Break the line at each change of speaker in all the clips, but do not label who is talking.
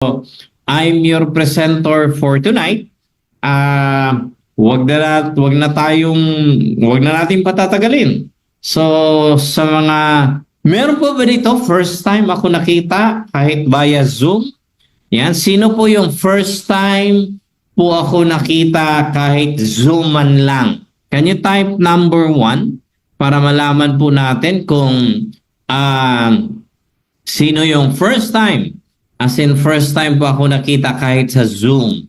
I'm your presenter for tonight. Wag na natin patatagalin. So sa mga meron po ba dito first time ako nakita kahit via Zoom? Yan, sino po yung first time po ako nakita kahit Zoom man lang? Can you type number 1 para malaman po natin kung sino yung first time? As in first time po ako nakita kahit sa Zoom.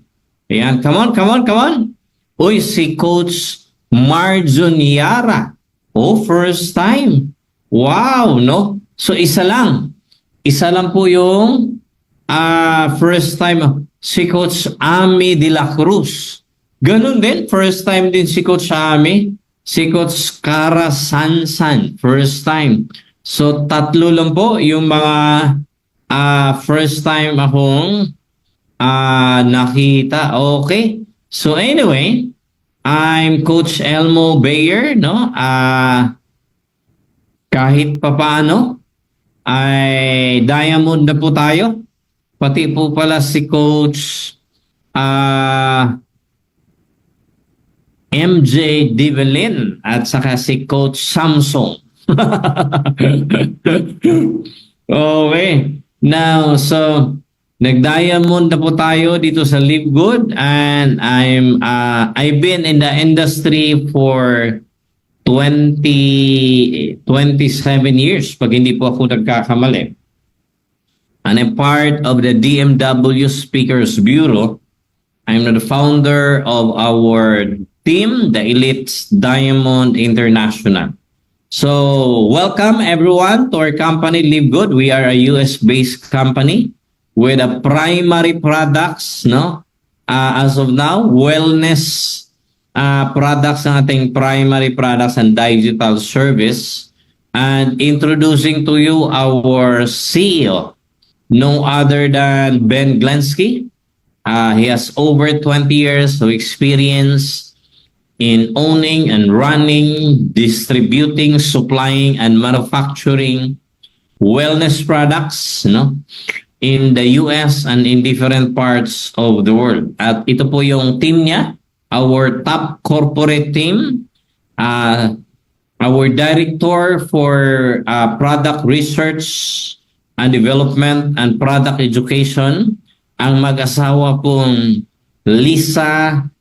Ayan, come on. Uy, si Coach Marjon Yara. Oh, first time. Wow, no? So isa lang. Isa lang po yung first time. Si Coach Ami de la Cruz. Ganun din, first time din si Coach Ami. Si Coach Cara Sansan, first time. So tatlo lang po yung mga first time akong nakita. Okay. So anyway, I'm Coach Elmo Bayer, no? Kahit papaano ay diamond na po tayo. Pati po pala si Coach MJ Divelin at saka si Coach Samsung. Okay. Now, so nag-diamond na po tayo dito sa Live Good, and I've been in the industry for 27 years pag hindi po ako nagkakamali. And I'm part of the DMW Speakers Bureau. I'm the founder of our team, the Elites Diamond International. So, welcome everyone to our company, Live Good. We are a US-based company with a primary products, no? As of now, wellness products ang ating primary products and digital service. And introducing to you our CEO, no other than Ben Glensky. He has over 20 years of experience in owning and running, distributing, supplying, and manufacturing wellness products, no, in the US and in different parts of the world. At ito po yung team niya, our top corporate team, our director for product research and development and product education, ang mag-asawa pong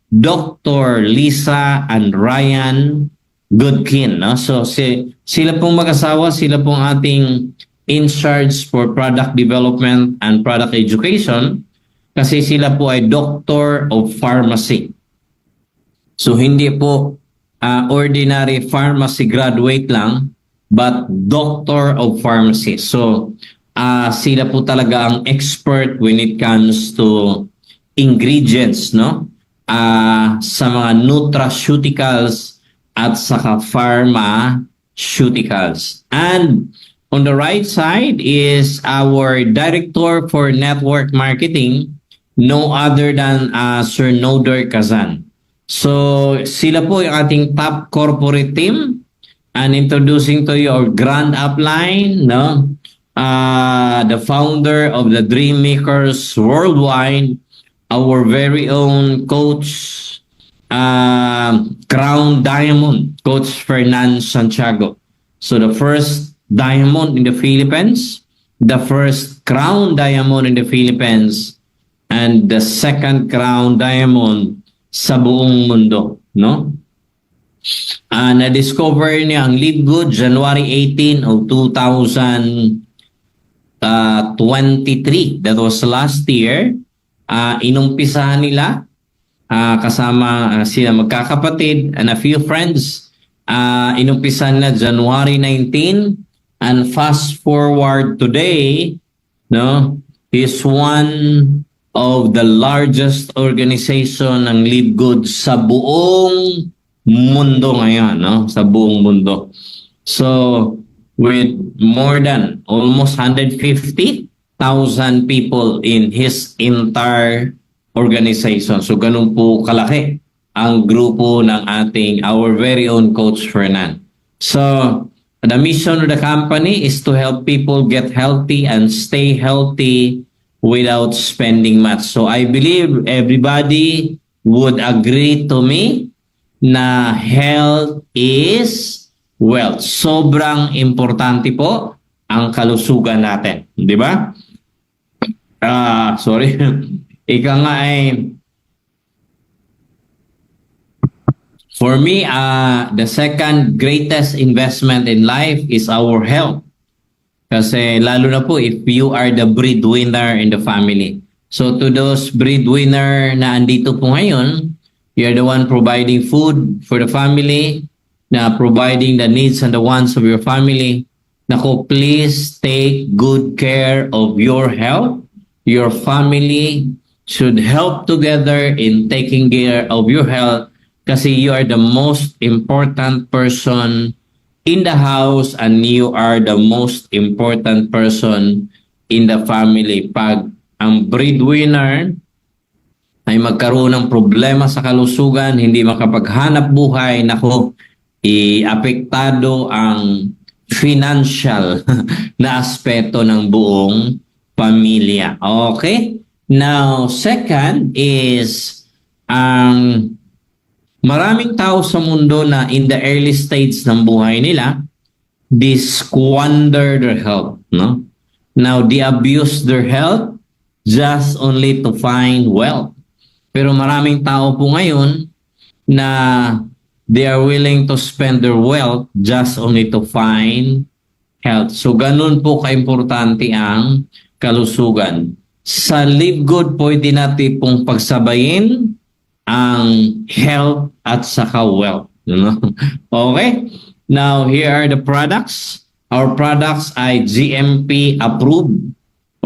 Dr. Lisa and Ryan Goodkin, no? So sila pong mag-asawa, sila pong ating in charge for product development and product education kasi sila po ay Doctor of Pharmacy. So hindi po ordinary pharmacy graduate lang, but Doctor of Pharmacy. So sila po talaga ang expert when it comes to ingredients, no? Sa mga nutraceuticals at saka pharmaceuticals. And on the right side is our Director for Network Marketing, no other than Sir Noder Kazan. So sila po yung ating top corporate team, and introducing to you our grand upline, no? The founder of the Dream Makers Worldwide, our very own Coach Crown Diamond, Coach Fernan Santiago. So the first diamond in the Philippines, the first Crown Diamond in the Philippines, and the second Crown Diamond sa buong mundo, no? Na-discover niya ang Live Good January 18 of 2023. That was last year. Inumpisahan nila kasama sila magkakapatid and a few friends. Inumpisahan nila January 19, and fast forward today, no, is one of the largest organization ng Live Good sa buong mundo ngayon, no, sa buong mundo. So with more than almost 150,000 people in his entire organization. So ganun po kalaki ang grupo ng our very own Coach Fernan. So the mission of the company is to help people get healthy and stay healthy without spending much. So I believe everybody would agree to me na health is wealth. Sobrang importante po ang kalusugan natin. Di ba? Sorry. Ika nga ay, for me, the second greatest investment in life is our health. Kasi lalo na po if you are the breadwinner in the family. So to those breadwinner na andito po ngayon, you're the one providing food for the family, na providing the needs and the wants of your family. Nako, please take good care of your health. Your family should help together in taking care of your health kasi you are the most important person in the house and you are the most important person in the family. Pag ang breadwinner ay magkaroon ng problema sa kalusugan, hindi makapaghanap buhay, nako, apektado ang financial na aspeto ng buong pamilya. Okay? Now, second is maraming tao sa mundo na in the early stage ng buhay nila, they squander their health. No? Now, they abuse their health just only to find wealth. Pero maraming tao po ngayon na they are willing to spend their wealth just only to find health. So, ganun po kaimportante ang kalusugan. Sa Live Good, pwede natin pong pagsabayin ang health at saka wealth. You know? Okay? Now, here are the products. Our products ay GMP approved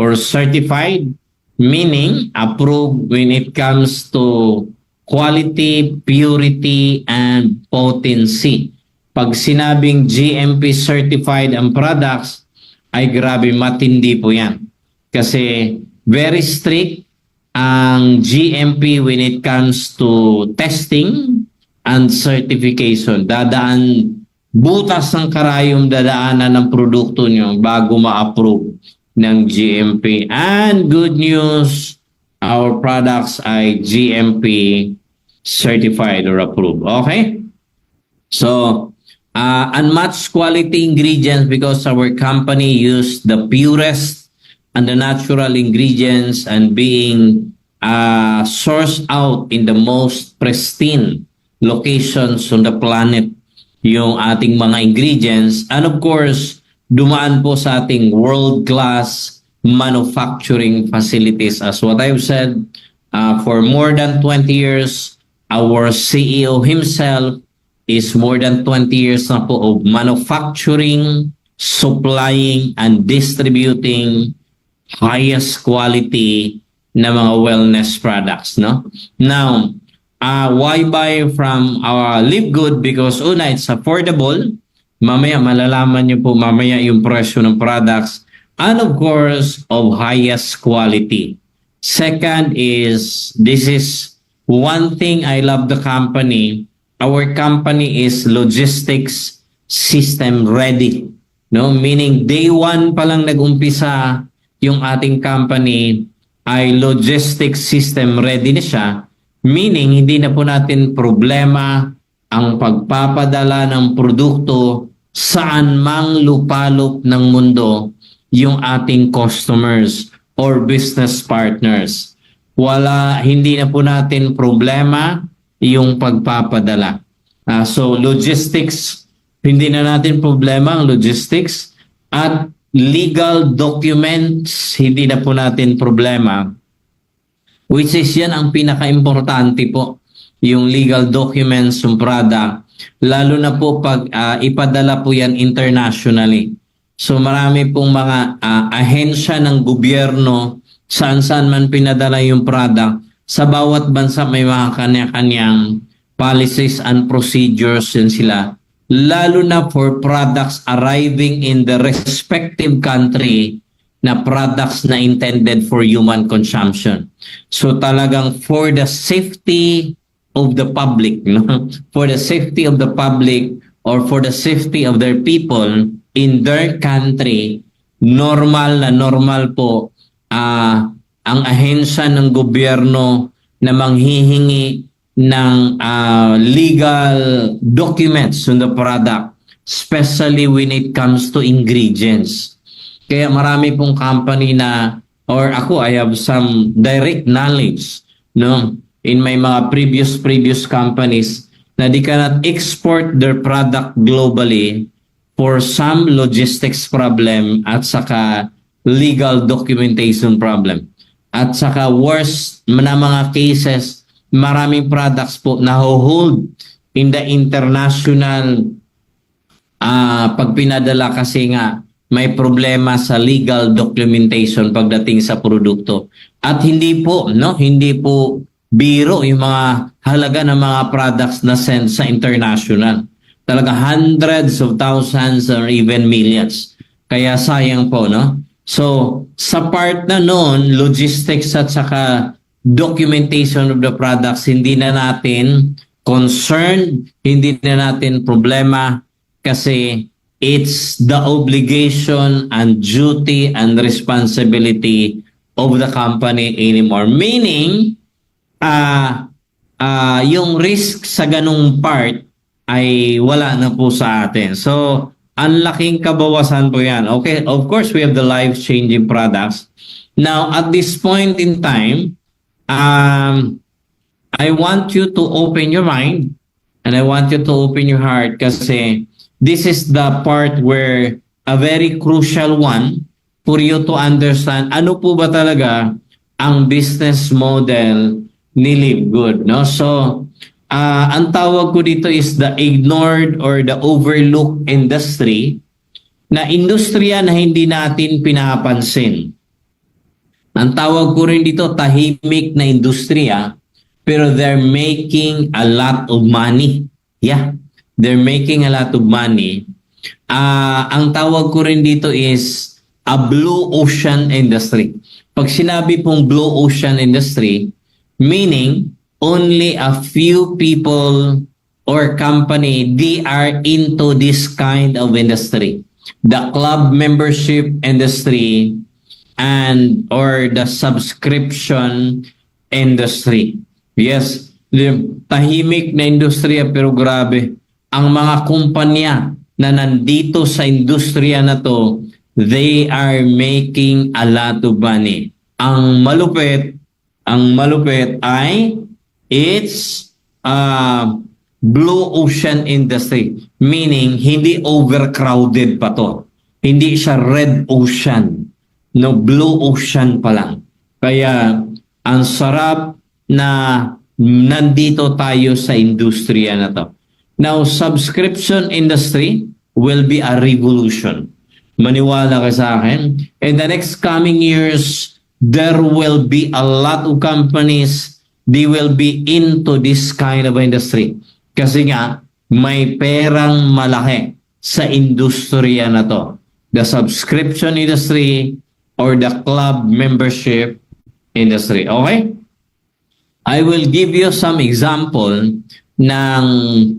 or certified, meaning approved when it comes to quality, purity, and potency. Pag sinabing GMP certified ang products, ay grabe, matindi po yan. Kasi very strict ang GMP when it comes to testing and certification. Butas ng karayom dadaanan ng produkto nyo bago ma-approve ng GMP. And good news, our products ay GMP certified or approved. Okay? So, unmatched quality ingredients because our company used the purest and the natural ingredients and being sourced out in the most pristine locations on the planet yung ating mga ingredients. And of course, dumaan po sa ating world-class manufacturing facilities. As what I've said, for more than 20 years, our CEO himself is more than 20 years na po of manufacturing, supplying, and distributing highest quality na mga wellness products, no? Now, why buy from our Live Good? Because una, it's affordable. Mamaya, malalaman niyo po mamaya yung presyo ng products. And of course, of highest quality. Second is, this is one thing I love the company. Our company is logistics system ready. No? Meaning, day one pa lang nag-umpisa yung ating company ay logistics system ready na siya, meaning hindi na po natin problema ang pagpapadala ng produkto saan mang lupalop ng mundo yung ating customers or business partners. Hindi na po natin problema yung pagpapadala. So logistics, hindi na natin problema ang logistics at legal documents, hindi na po natin problema. Which is yan ang pinaka-importante po, yung legal documents, yung product. Lalo na po pag ipadala po yan internationally. So marami pong mga ahensya ng gobyerno, saan-saan man pinadala yung product. Sa bawat bansa may mga kanya-kanyang policies and procedures din sila. Lalo na for products arriving in the respective country na products na intended for human consumption. So talagang for the safety of the public, no? For the safety of the public or for the safety of their people in their country, normal po ang ahensya ng gobyerno na manghihingi ng legal documents on the product, especially when it comes to ingredients. Kaya marami pong company na, or ako, I have some direct knowledge, no, in my mga previous companies na they cannot export their product globally for some logistics problem at saka legal documentation problem. At saka worst na mga cases, maraming products po na hold in the international pag pinadala kasi nga may problema sa legal documentation pagdating sa produkto. At hindi po biro yung mga halaga ng mga products na send sa international. Talaga hundreds of thousands or even millions. Kaya sayang po, no? So, sa part na noon, logistics at saka documentation of the products, hindi na natin concerned, hindi na natin problema kasi it's the obligation and duty and responsibility of the company anymore. Meaning, yung risk sa ganung part ay wala na po sa atin. So, ang laking kabawasan po yan. Okay, of course, we have the life-changing products. Now, at this point in time, I want you to open your mind and I want you to open your heart kasi this is the part where a very crucial one for you to understand ano po ba talaga ang business model ni Live Good, no? So, ang tawag ko dito is the ignored or the overlooked industry na industriya na hindi natin pinapansin. Ang tawag ko rin dito tahimik na industriya pero they're making a lot of money. Yeah. They're making a lot of money. Ang tawag ko rin dito is a blue ocean industry. Pag sinabi pong blue ocean industry, meaning only a few people or company, they are into this kind of industry. The club membership industry and or the subscription industry. Yes, tahimik na industriya pero grabe. Ang mga kumpanya na nandito sa industriya na to, they are making a lot of money. Ang malupit ay it's blue ocean industry. Meaning, hindi overcrowded pa to. Hindi siya red ocean. No, blue ocean pa lang. Kaya, ang sarap na nandito tayo sa industriya na to. Now, subscription industry will be a revolution. Maniwala ka sa akin. In the next coming years, there will be a lot of companies, they will be into this kind of industry. Kasi nga, may perang malaki sa industriya na to. The subscription industry or the club membership industry. Okay? I will give you some example ng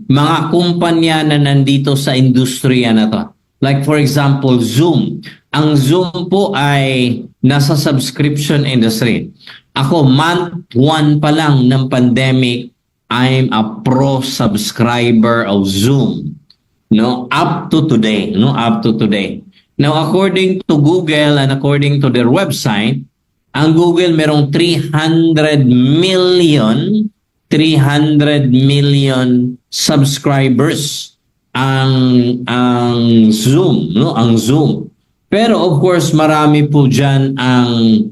mga kumpanya na nandito sa industriya na to. Like for example, Zoom. Ang Zoom po ay nasa subscription industry. Ako, month 1 pa lang ng pandemic, I'm a pro subscriber of Zoom. No, up to today. Now, according to Google and according to their website, ang Google merong 300 million subscribers ang Zoom, no? Ang Zoom. Pero of course, marami po diyan ang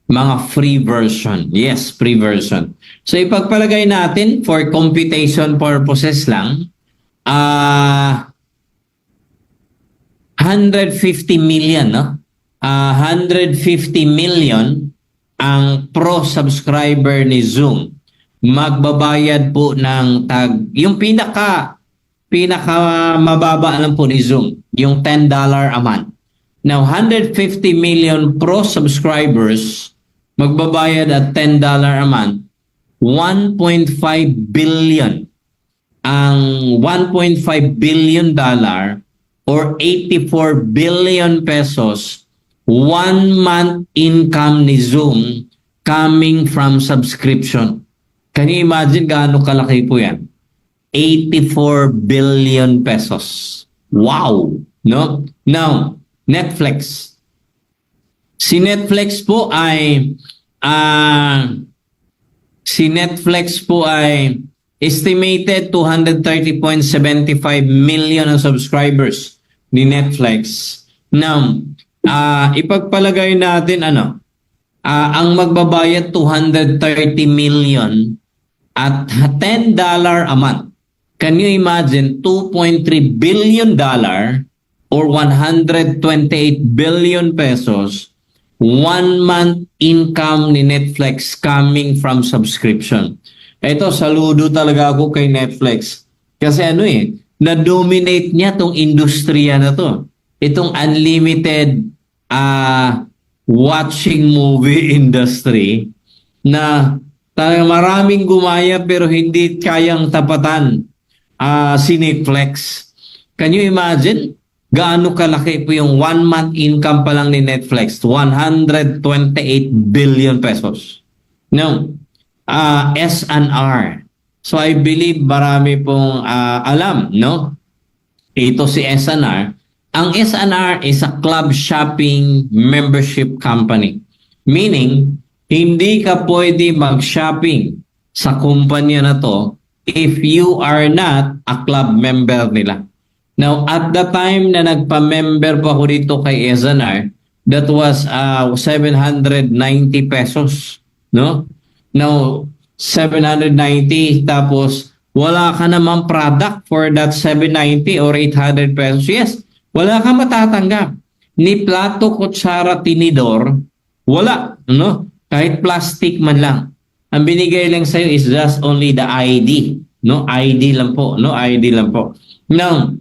mga free version. Yes, free version. So ipagpalagay natin for computation purposes lang, 150 million, no? 150 million ang pro subscriber ni Zoom. Magbabayad po ng yung pinaka mababa lang po ni Zoom, yung $10 a month. Now, 150 million pro subscribers, magbabayad at $10 a month, 1.5 billion. Ang $1.5 billion or 84 billion pesos 1 month income ni Zoom coming from subscription. Can you imagine gaano kalaki po yan? 84 billion pesos. Wow! No? Now, Netflix. Si Netflix po ay estimated 230.75 million ang subscribers ni Netflix. Now, ipagpalagay natin ang magbabayad 230 million at $10 a month. Can you imagine $2.3 billion or 128 billion pesos 1 month income ni Netflix coming from subscription? Ito, saludo talaga ako kay Netflix. Kasi na-dominate niya tong industriya na to. Itong unlimited watching movie industry na talagang maraming gumaya pero hindi kayang tapatan si Netflix. Can you imagine? Gaano kalaki po yung 1 month income pa lang ni Netflix? 128 billion pesos. No. S&R. So I believe marami pong alam, no? Ito si S&R. Ang S&R is a club shopping membership company. Meaning, hindi ka pwede mag-shopping sa kumpanya na to if you are not a club member nila. Now, at the time na nagpa-member po ako dito kay S&R, that was 790 pesos, no? Now, 790 tapos wala ka namang product for that 790 or 800 pesos. Yes, wala ka matatanggap. Ni plato, kutsara, tinidor, wala, no? Kahit plastic man lang. Ang binigay lang sa'yo is just only the ID, no? ID lang po, no? ID lang po. Now,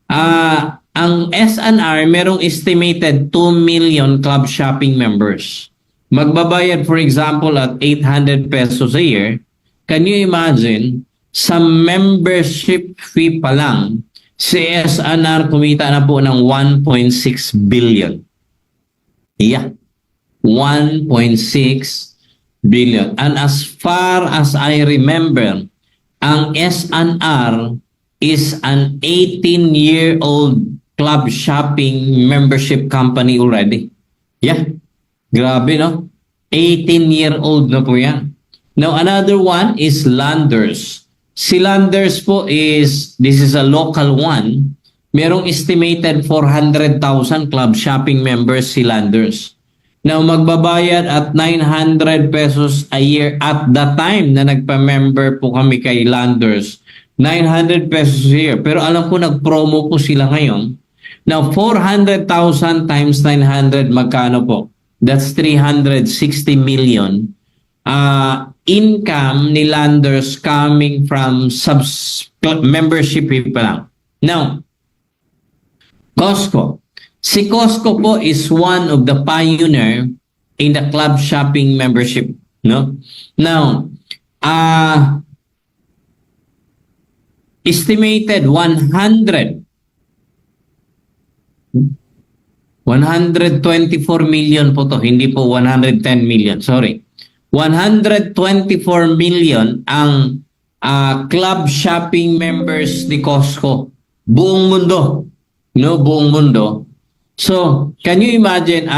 ang S&R merong estimated 2 million club shopping members. Magbabayad, for example, at 800 pesos a year. Can you imagine, sa membership fee pa lang, si S&R kumita na po ng 1.6 billion. Yeah, 1.6 billion. And as far as I remember, ang S&R is an 18-year-old club shopping membership company already. Yeah. Grabe, no? 18-year-old na po yan. Now, another one is Landers. Si Landers po this is a local one. Merong estimated 400,000 club shopping members si Landers. Now, magbabayad at 900 pesos a year at the time na nagpa-member po kami kay Landers. 900 pesos a year. Pero alam ko nag-promo po sila ngayon. Now, 400,000 times 900, magkano po? That's 360 million. Income ni Landers coming from membership pa lang. Now, Costco. Si Costco po is one of the pioneer in the club shopping membership. No? Now, estimated 124 million po to, hindi po 110 million, sorry. 124 million ang club shopping members ni Costco. Buong mundo. No, buong mundo. So, can you imagine,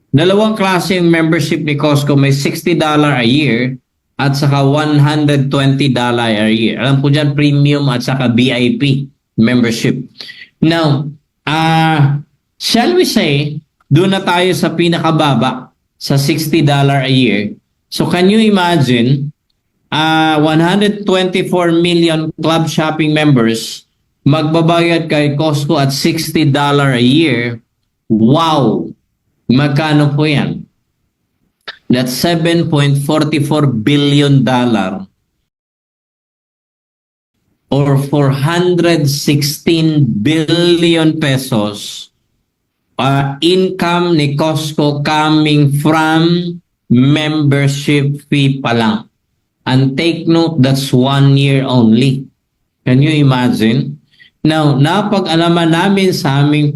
dalawang klase yung membership ni Costco, may $60 a year at saka $120 a year. Alam po dyan, premium at saka VIP membership. Now, shall we say, doon na tayo sa pinakababa, sa $60 a year. So can you imagine, 124 million club shopping members, magbabayad kay Costco at $60 a year. Wow! Magkano po yan? That's $7.44 billion or 416 billion pesos income ni Costco coming from membership fee pa lang. And take note, that's 1 year only. Can you imagine? Now, napag-alaman namin sa aming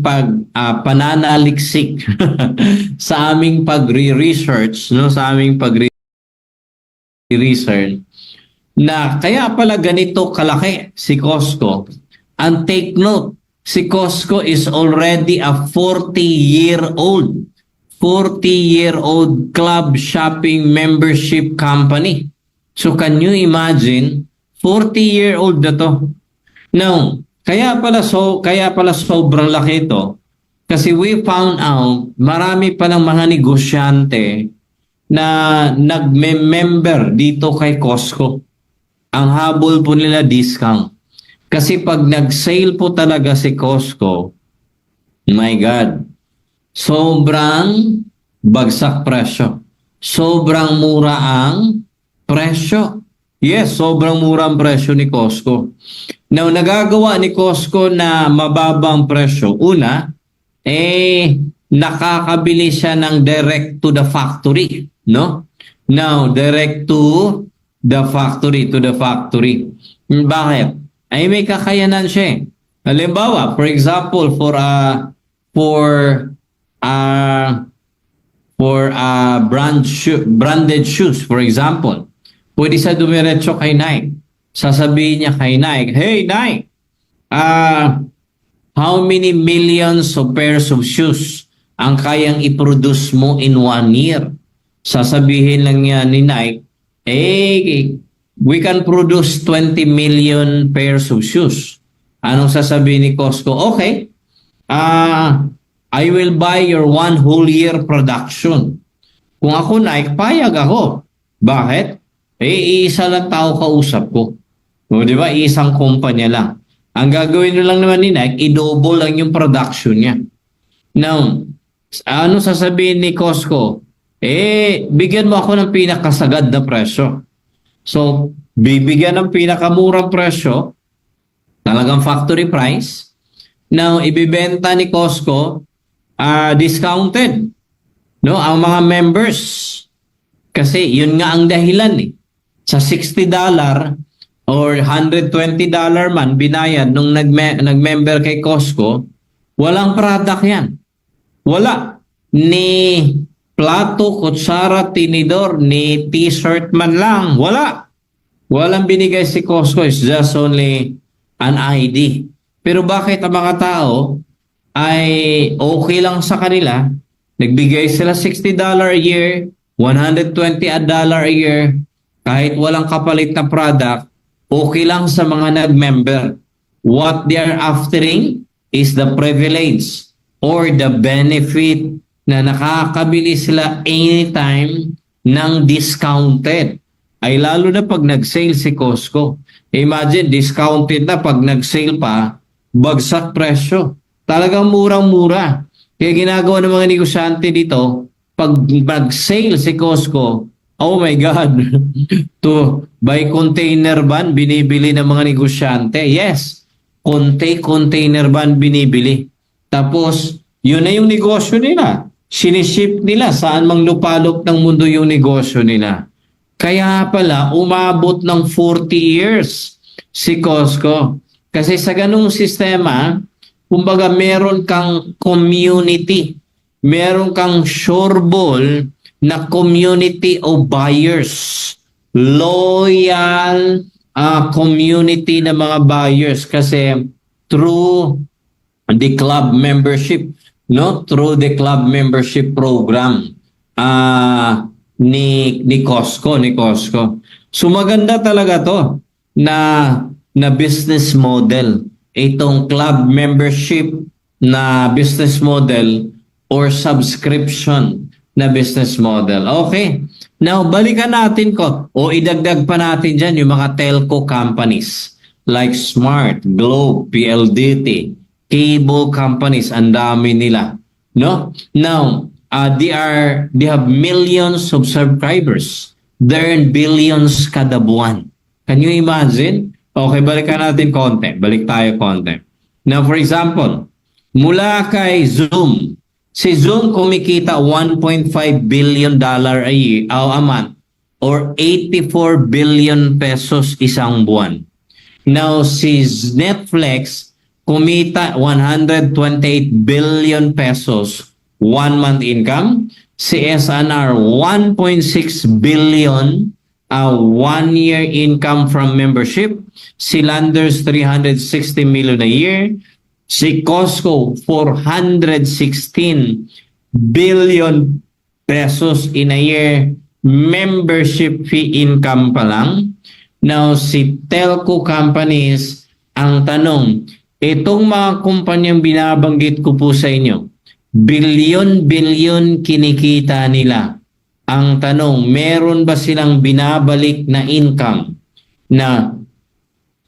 pananaliksik, sa aming pagre-research, no, sa aming pagre-research, na kaya pala ganito kalaki si Costco. And take note, si Costco is already a 40-year-old 40-year-old club shopping membership company. So can you imagine, 40-year-old na to. Now, kaya pala sobrang laki ito kasi we found out marami pa ng mga negosyante na nagme-member dito kay Costco. Ang habol po nila discount. Kasi pag nag-sale po talaga si Costco, my God, sobrang bagsak presyo. Sobrang mura ang presyo. Yes, sobrang mura ang presyo ni Costco. Now, nagagawa ni Costco na mababang presyo. Una, nakakabili siya ng direct to the factory, no? Now, direct to the factory, Bakit? Ay may kakayanan siya. Halimbawa, for example, branded shoes, for example, pwede siya dumiretso kay Nike. Sasabihin niya kay Nike, "Hey Nike, how many millions of pairs of shoes ang kayang i-produce mo in 1 year?" Sasabihin lang niya ni Nike, "We can produce 20 million pairs of shoes." Anong sasabihin ni Costco? "Okay, I will buy your 1 whole year production." Kung ako Nike, payag ako. Bakit? Isa lang tao kausap ko. O, di ba? Isang kumpanya lang. Ang gagawin nyo lang naman ni Nike, i-double lang yung production niya. Now, ano sasabihin ni Costco? Bigyan mo ako ng pinakasagad na presyo. So, bibigyan ng pinakamurang presyo, talagang factory price. Now, ibibenta ni Costco, discounted. No, ang mga members. Kasi yun nga ang dahilan eh. Sa $60 or $120 man binayad nung nag-member kay Costco, walang product yan. Wala. Ni plato, kutsara, tinidor, ni t-shirt man lang. Wala. Walang binigay si Costco. It's just only an ID. Pero bakit ang mga tao ay okay lang sa kanila? Nagbigay sila $60 a year, $120 a year, kahit walang kapalit na product, okay lang sa mga nag-member. What they are aftering is the privilege or the benefit na nakakabili sila anytime ng discounted. Ay lalo na pag nag-sale si Costco. Imagine, discounted na pag nag-sale pa, bagsak presyo. Talagang murang-mura. Kaya ginagawa ng mga negosyante dito, pag nag-sale si Costco, oh my God, to by container van, binibili ng mga negosyante. Yes, container van binibili. Tapos, yun na yung negosyo nila. Siniship nila saan mang lupalop ng mundo yung negosyo nila. Kaya pala, umabot ng 40 years si Costco. Kasi sa ganung sistema, kumbaga meron kang community. Meron kang sureball na community of buyers. Loyal community na mga buyers. Kasi through the club membership, no? Through the club membership program ni Costco. So maganda talaga to na business model. Itong club membership na business model or subscription na business model. Okay. Now, balikan natin idagdag pa natin dyan yung mga telco companies like Smart, Globe, PLDT, cable companies, ang dami nila. No? Now, they have millions of subscribers. They earn billions kada buwan. Can you imagine? Okay, balikan natin konti. Balik tayo konti. Now, for example, mula kay Zoom. Si Zoom kumikita $1.5 billion a month or 84 billion pesos isang buwan. Now, si Netflix kumita 128 billion pesos 1 month income. Si SNR 1.6 billion 1 year income from membership. Si Landers 360 million a year. Si Costco 416 billion pesos in a year membership fee income pa lang. Now, si telco companies, ang tanong, itong mga kumpanyang binabanggit ko po sa inyo, bilyon-bilyon kinikita nila. Ang tanong, meron ba silang binabalik na income na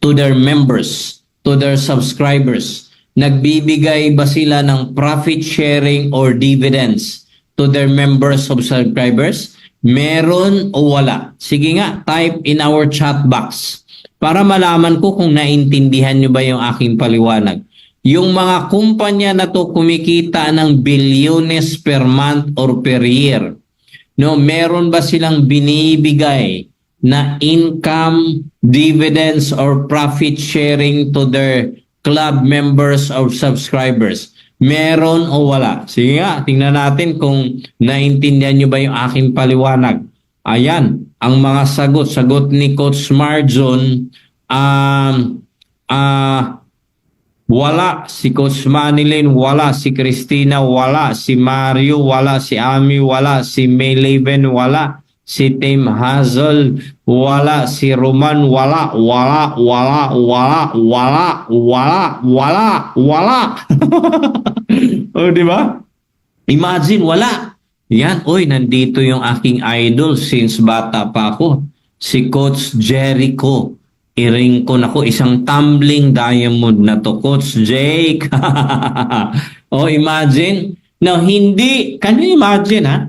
to their members, to their subscribers? Nagbibigay ba sila ng profit sharing or dividends to their members of subscribers? Meron o wala? Sige nga, type in our chat box para malaman ko kung naintindihan nyo ba yung aking paliwanag. Yung mga kumpanya na to kumikita ng bilyones per month or per year. No, meron ba silang binibigay na income, dividends, or profit sharing to their club members or subscribers? Meron o wala? Sige nga, tingnan natin kung naintindihan nyo ba yung aking paliwanag. Ayan, ang mga sagot. Sagot ni Coach Marjon, wala. Si Coach Manilyn, wala. Si Christina, wala. Si Mario, wala. Si Ami, wala. Si Mayleven, wala. Si Tim Hazel, wala. Si Roman, wala. Wala, wala, wala, wala, wala, wala, wala. O, di ba? Imagine, wala. Yan, oy, nandito yung aking idol since bata pa ako. Si Coach Jericho. Iring ko na ko isang tumbling diamond na to, Coach Jake. Oh, imagine. Now, hindi, can you imagine, ha?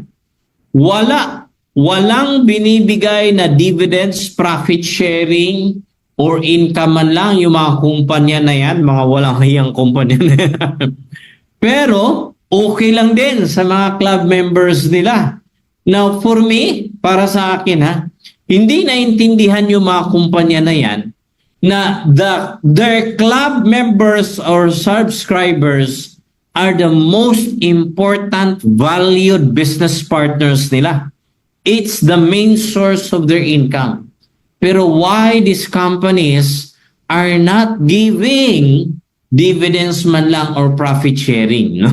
Walang binibigay na dividends, profit sharing, or income man lang yung mga kumpanya na yan, mga walang hayang kumpanya na yan. Pero, okay lang din sa mga club members nila. Now, for me, para sa akin, ha, hindi naintindihan yung mga kumpanya na yan na their club members or subscribers are the most important valued business partners nila. It's the main source of their income. Pero why these companies are not giving dividends man lang or profit sharing?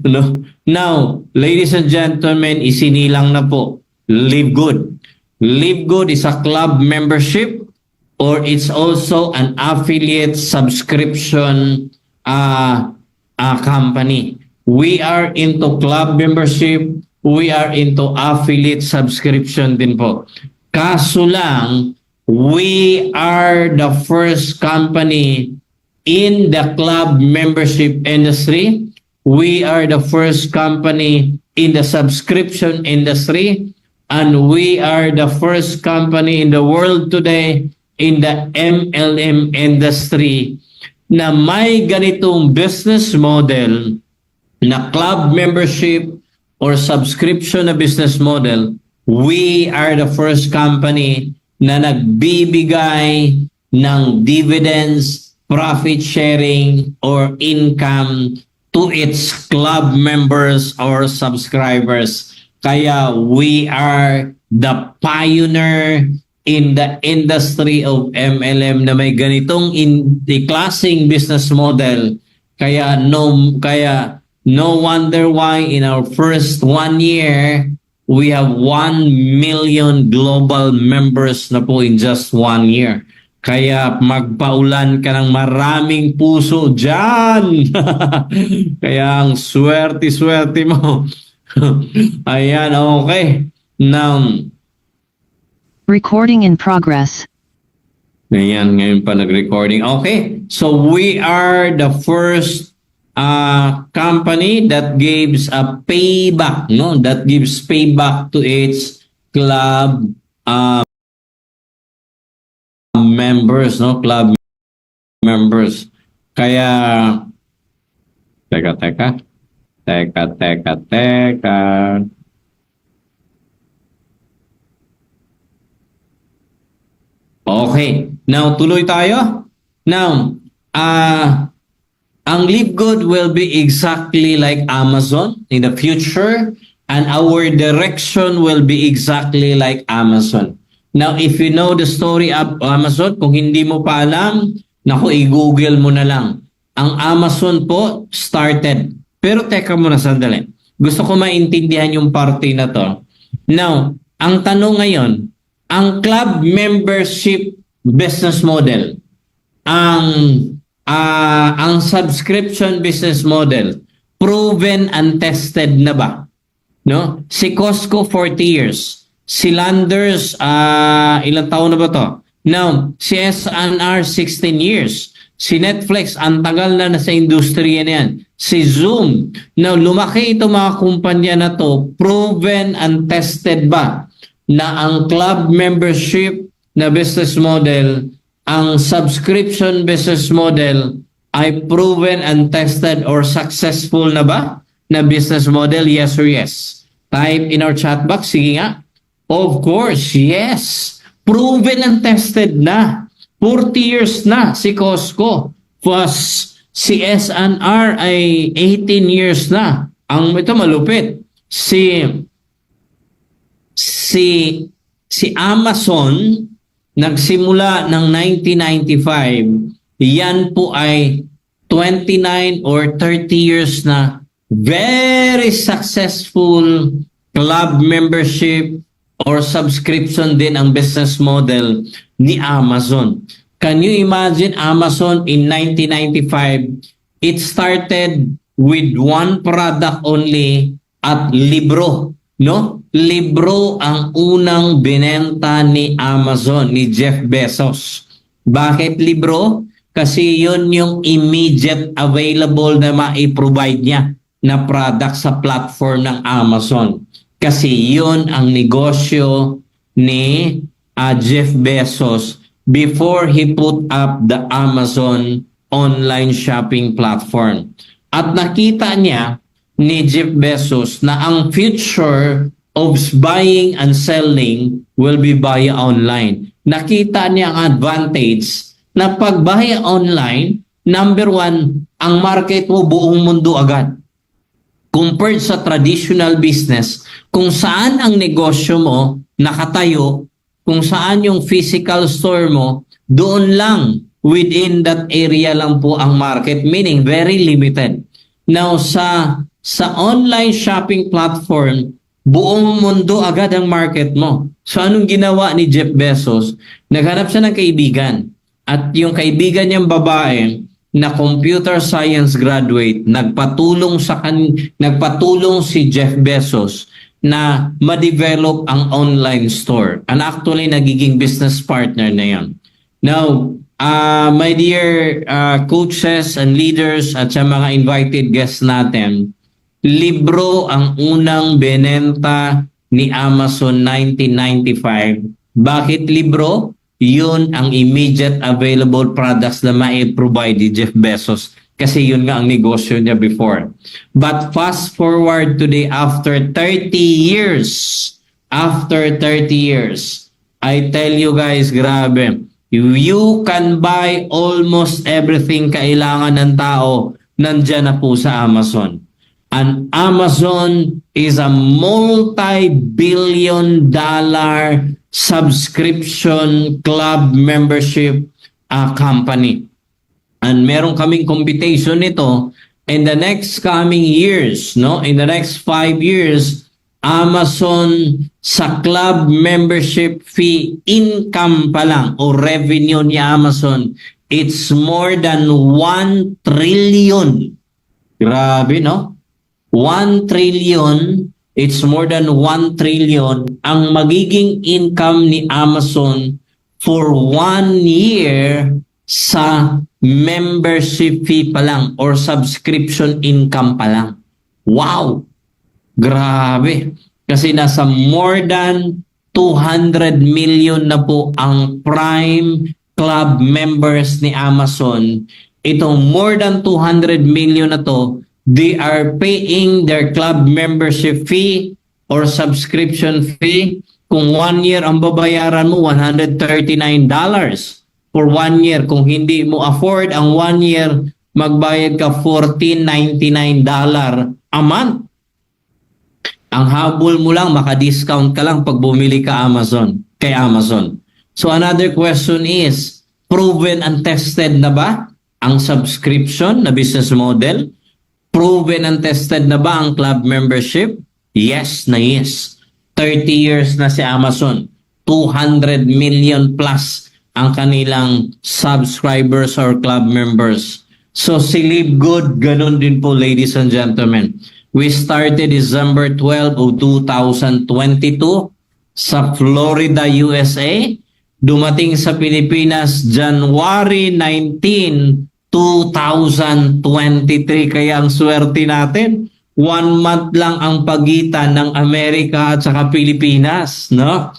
No? Now, ladies and gentlemen, isinilang na po, Live Good. Live Good is a club membership or it's also an affiliate subscription company. We are into club membership, we are into affiliate subscription din po. Kaso lang, we are the first company in the club membership industry. We are the first company in the subscription industry. And we are the first company in the world today in the MLM industry na may ganitong business model na club membership or subscription na business model. We are the first company na nagbibigay ng dividends, profit sharing, or income to its club members or subscribers. Kaya we are the pioneer in the industry of MLM na may ganitong klaseng business model. Kaya no wonder why in our first 1 year, we have 1 million global members na po in just 1 year. Kaya magpaulan ka ng maraming puso dyan. Kaya ang swerte-swerte mo. Ayan, okay. Now,
recording in progress.
ayan, ngayon pa nag-recording. Okay, so we are the first company that gives a payback, no? That gives payback to its club members, no? Club members. Kaya, teka. Okay. Now, tuloy tayo. Now, Ang Live Good will be exactly like Amazon in the future, and our direction will be exactly like Amazon. Now, if you know the story of Amazon, kung hindi mo pa alam, naku, i-google mo na lang. Ang Amazon po started. Pero teka muna sandali. Gusto ko maintindihan yung parte na to. Now, ang tanong ngayon, ang club membership business model, ang subscription business model, proven and tested na ba? No? Si Costco 40 years. Si Landers ilang taon na ba to? Now, si S&R 16 years. Si Netflix ang tagal na sa industriya na yan. Si Zoom. Now, lumaki ito mga kumpanya na to, proven and tested ba na ang club membership na business model, ang subscription business model ay proven and tested or successful na ba na business model? Yes or yes? Type in our chat box. Sige nga. Of course, yes. Proven and tested na. 40 years na si Costco. Plus, si S&R ay 18 years na. Ito malupit. Si Amazon nagsimula ng 1995, yan po ay 29 or 30 years na very successful club membership or subscription din ang business model ni Amazon. Can you imagine Amazon in 1995? It started with one product only at libro. No? Libro ang unang binenta ni Amazon, ni Jeff Bezos. Bakit libro? Kasi yun yung immediate available na ma-provide niya na product sa platform ng Amazon. Kasi yun ang negosyo ni Jeff Bezos before he put up the Amazon online shopping platform. At nakita niya ni Jeff Bezos na ang future of buying and selling will be via online. Nakita niya ang advantage na pag via online, number one, ang market mo buong mundo agad. Compared sa traditional business, kung saan ang negosyo mo nakatayo, kung saan yung physical store mo, doon lang within that area lang po ang market, meaning very limited. Now sa online shopping platform, buong mundo agad ang market mo. So anong ginawa ni Jeff Bezos? Naghanap siya ng kaibigan. At yung kaibigan niyang babae na computer science graduate, nagpatulong si Jeff Bezos na ma-develop ang online store. And actually, nagiging business partner na yan. Now, my dear coaches and leaders at sa mga invited guests natin, libro ang unang benenta ni Amazon 1995. Bakit libro? Yun ang immediate available products na mai-provide ni Jeff Bezos. Kasi yun nga ang negosyo niya before. But fast forward today, after 30 years, I tell you guys, grabe, you can buy almost everything kailangan ng tao, nandyan na po sa Amazon. And Amazon is a multi-billion dollar subscription club membership company. And meron kaming computation nito in the next coming years, no? In the next 5 years, Amazon sa club membership fee income pa lang o revenue ni Amazon, it's more than 1 trillion. Grabe, no? 1 trillion, it's more than 1 trillion ang magiging income ni Amazon for 1 year sa membership fee pa lang or subscription income pa lang. Wow! Grabe! Kasi nasa more than 200 million na po ang Prime Club members ni Amazon. Itong more than 200 million na to, they are paying their club membership fee or subscription fee. Kung 1 year ang babayaran mo, $139 for 1 year. Kung hindi mo afford ang 1 year, magbayad ka $14.99 a month. Ang habol mo lang, maka-discount ka lang pag bumili ka kay Amazon. So another question is, proven and tested na ba ang subscription na business model? Proven and tested na ba ang club membership? Yes na yes. 30 years na si Amazon. 200 million plus ang kanilang subscribers or club members. So si Live Good, ganun din po ladies and gentlemen. We started December 12 of 2022 sa Florida, USA. Dumating sa Pilipinas January 19, 2023. Kaya ang swerte natin, 1 month lang ang pagitan ng Amerika at saka Pilipinas, no?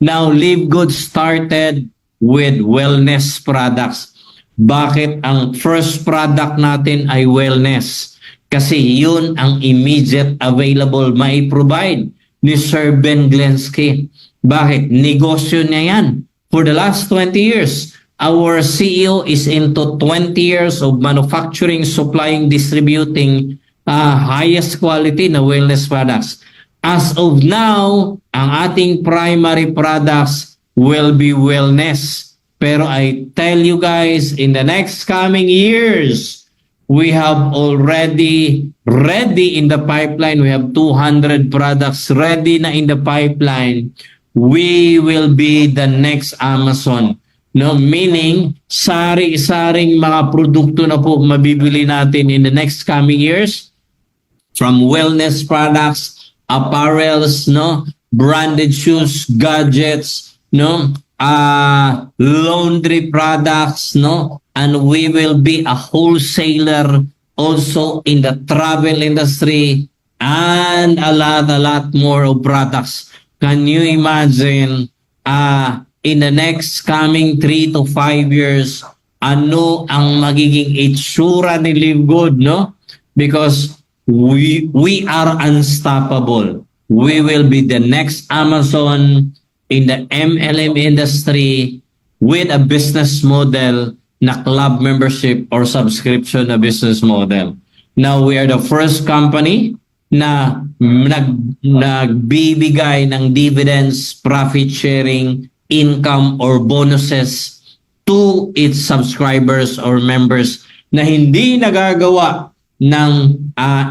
Now, Live Good started with wellness products. Bakit ang first product natin ay wellness? Kasi yun ang immediate available mai-provide ni Sir Ben Glensky. Bakit? Negosyo niya yan. For the last 20 years, our CEO is into 20 years of manufacturing, supplying, distributing highest quality na wellness products. As of now, ang ating primary products will be wellness. Pero I tell you guys, in the next coming years, we have already ready in the pipeline. We have 200 products ready na in the pipeline. We will be the next Amazon. No, meaning, sari-saring mga produkto na po mabibili natin in the next coming years. From wellness products, apparels, no, branded shoes, gadgets, no, laundry products, no, and we will be a wholesaler also in the travel industry and a lot more of products. Can you imagine in the next coming 3 to 5 years, ano ang magiging itsura ni Live Good, no? Because we are unstoppable. We will be the next Amazon in the MLM industry with a business model na club membership or subscription na business model. Now, we are the first company na nagbibigay ng dividends, profit sharing, income or bonuses to its subscribers or members na hindi nagagawa ng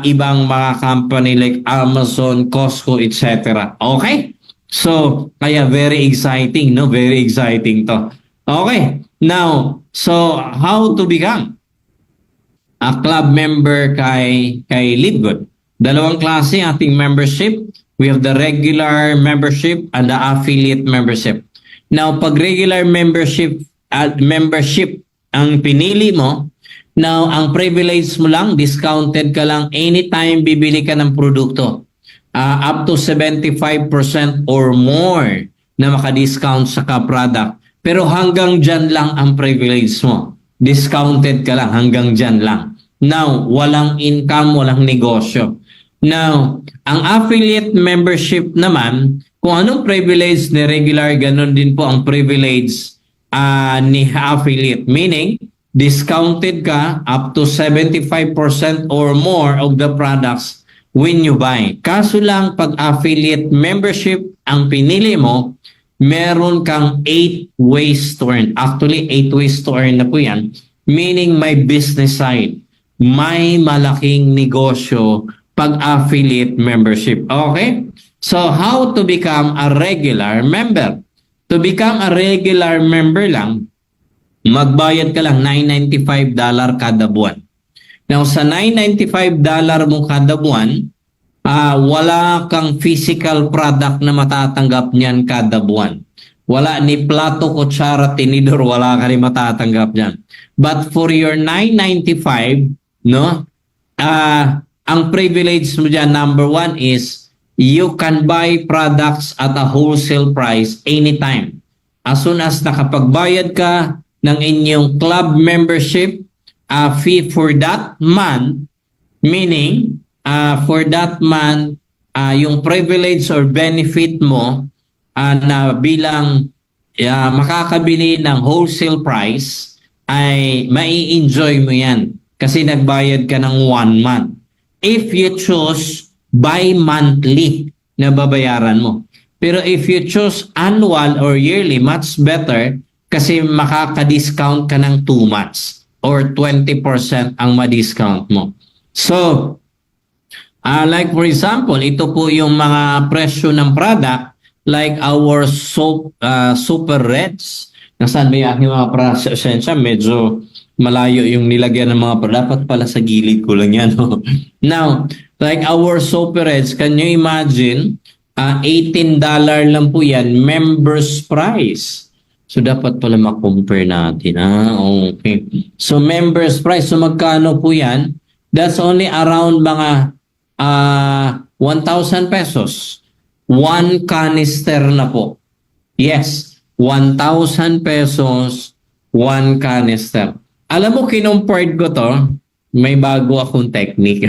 ibang mga company like Amazon, Costco, etc. Okay? So, kaya very exciting, no? Very exciting to. Okay. Now, so how to become a club member kay Live Good? Dalawang klase ating membership. We have the regular membership and the affiliate membership. Now, pag regular membership ang pinili mo, now, ang privilege mo lang, discounted ka lang anytime bibili ka ng produkto. Up to 75% or more na maka-discount sa ka-product. Pero hanggang dyan lang ang privilege mo. Discounted ka lang, hanggang dyan lang. Now, walang income, walang negosyo. Now, ang affiliate membership naman, kung anong privilege ni regular, ganun din po ang privilege ni affiliate. Meaning, discounted ka up to 75% or more of the products when you buy. Kaso lang, pag affiliate membership ang pinili mo, meron kang 8 ways to earn. Actually, 8 ways to earn na po yan. Meaning, may business side. May malaking negosyo pag affiliate membership. Okay? So, how to become a regular member? To become a regular member lang, magbayad ka lang $995 kada buwan. Now, sa $995 mo kada buwan, wala kang physical product na matatanggap niyan kada buwan. Wala ni plato, kutsara, tinidor, wala ka rin matatanggap niyan. But for your $995, no, ang privilege mo dyan, number 1 is you can buy products at a wholesale price anytime. As soon as nakapagbayad ka ng inyong club membership fee for that month, meaning for that month, yung privilege or benefit mo na bilang makakabili ng wholesale price ay mai-enjoy mo yan. kasi nagbayad ka ng 1 month. If you choose bi-monthly na babayaran mo. Pero if you choose annual or yearly, much better kasi makaka-discount ka ng 2 months or 20% ang ma-discount mo. So, like for example, ito po yung mga presyo ng product like our soap, Super Reds. Nasaan ba yung aking mga presensya? Medyo malayo yung nilagyan ng mga product. Dapat pala sa gilid ko lang yan. No? Now, like our Super Reds, can you imagine? $18 lang po yan, members price. So, dapat pala ma-compare natin. Okay. So, members price. So, magkano po yan? That's only around mga 1,000 pesos. 1 canister na po. Yes, 1,000 pesos, 1 canister. Alam mo, kinumpart ko to, may bago akong technique.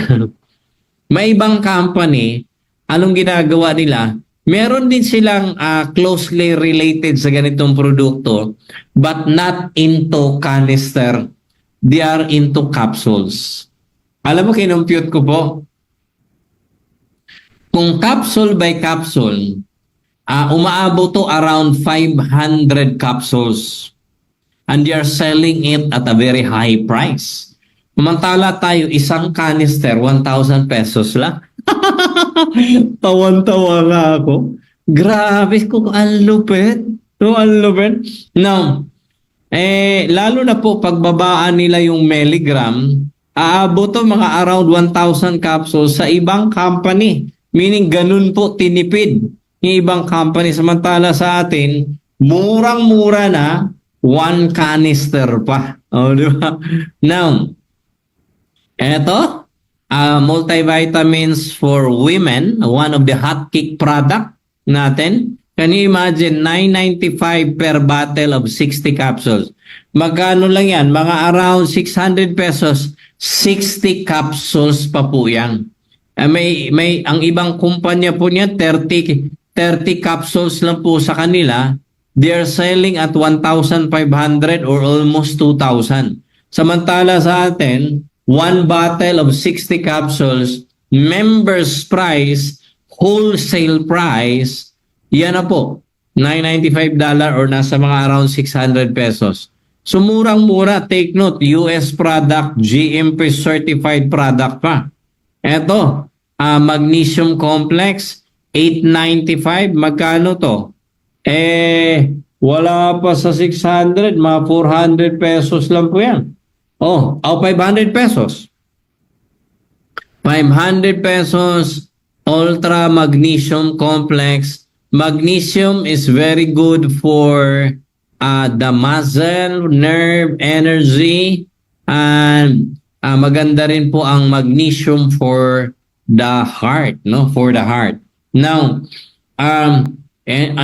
May ibang company, anong ginagawa nila? Meron din silang closely related sa ganitong produkto, but not into canister. They are into capsules. Alam mo, kinumpute ko po, kung capsule by capsule, umaabot to around 500 capsules. And they are selling it at a very high price. Kumantala tayo, isang canister, 1,000 pesos lang. Tawan-tawa nga ako. Grabe ko, ang lupit. Ang lupit. Now, lalo na po pagbabaan nila yung milligram, aabot to mga around 1,000 capsules sa ibang company. Meaning, ganun po tinipid yung ibang company. Samantala sa atin, murang-mura na, 1 canister pa. Di ba? Now, eto, multivitamins for women, one of the hot cake product natin. Can you imagine, $9.95 per bottle of 60 capsules. Magkano lang yan? Mga around 600 pesos, 60 capsules pa po yan. May ang ibang kumpanya po niya 30 capsules lang po sa kanila. They are selling at 1,500 or almost 2,000. Samantala sa atin, 1 bottle of 60 capsules, members price, wholesale price, yan na po, $995 or nasa mga around 600 pesos. So murang-mura, take note, US product, GMP certified product pa. Eto, magnesium complex, $895. Magkano to? Wala pa sa 600, mga 400 pesos lang po yan. 500 pesos. 500 pesos, ultra magnesium complex. Magnesium is very good for the muscle, nerve, energy, and maganda rin po ang magnesium for the heart, no? For the heart. Now,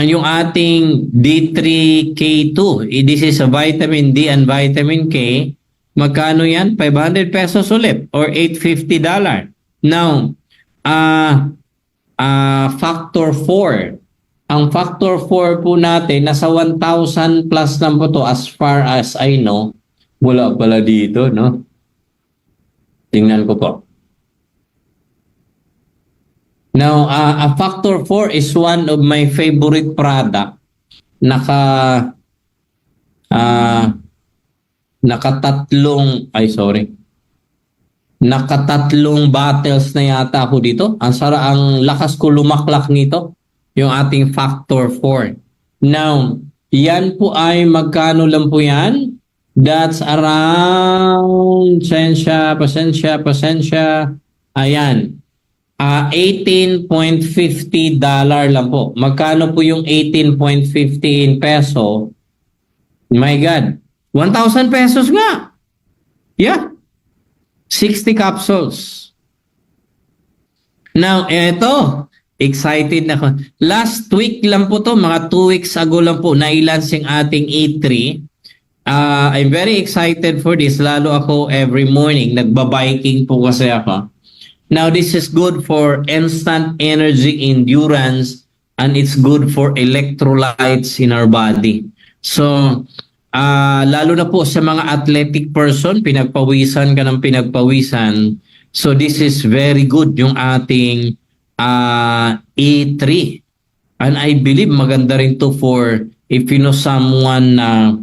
yung ating D3K2, this is a vitamin D and vitamin K. Magkano yan? 500 pesos ulit or $850. Now, factor 4. Ang factor 4 po natin, nasa 1,000 plus lang po to as far as I know. Wala pala dito, no? Tingnan ko po. Now, a factor 4 is one of my favorite product. Nakatatlong bottles na yata ako dito. Ang lakas ko lumaklak nito, yung ating factor 4. Now, yan po ay magkano lang po yan? That's around, pasensya. Ayan. $18.50 lang po. Magkano po yung 18.50 in peso? My God. 1,000 pesos nga. Yeah. 60 capsules. Now, eto. Excited na ako. Last week lang po to, mga 2 weeks ago lang po, nailansing ating E3. I'm very excited for this. Lalo ako every morning, nagbabiking po kasi ako. Now, this is good for instant energy endurance and it's good for electrolytes in our body. So, lalo na po sa mga athletic person, pinagpawisan ka ng pinagpawisan. So this is very good yung ating E3. And I believe maganda rin to for if you know someone na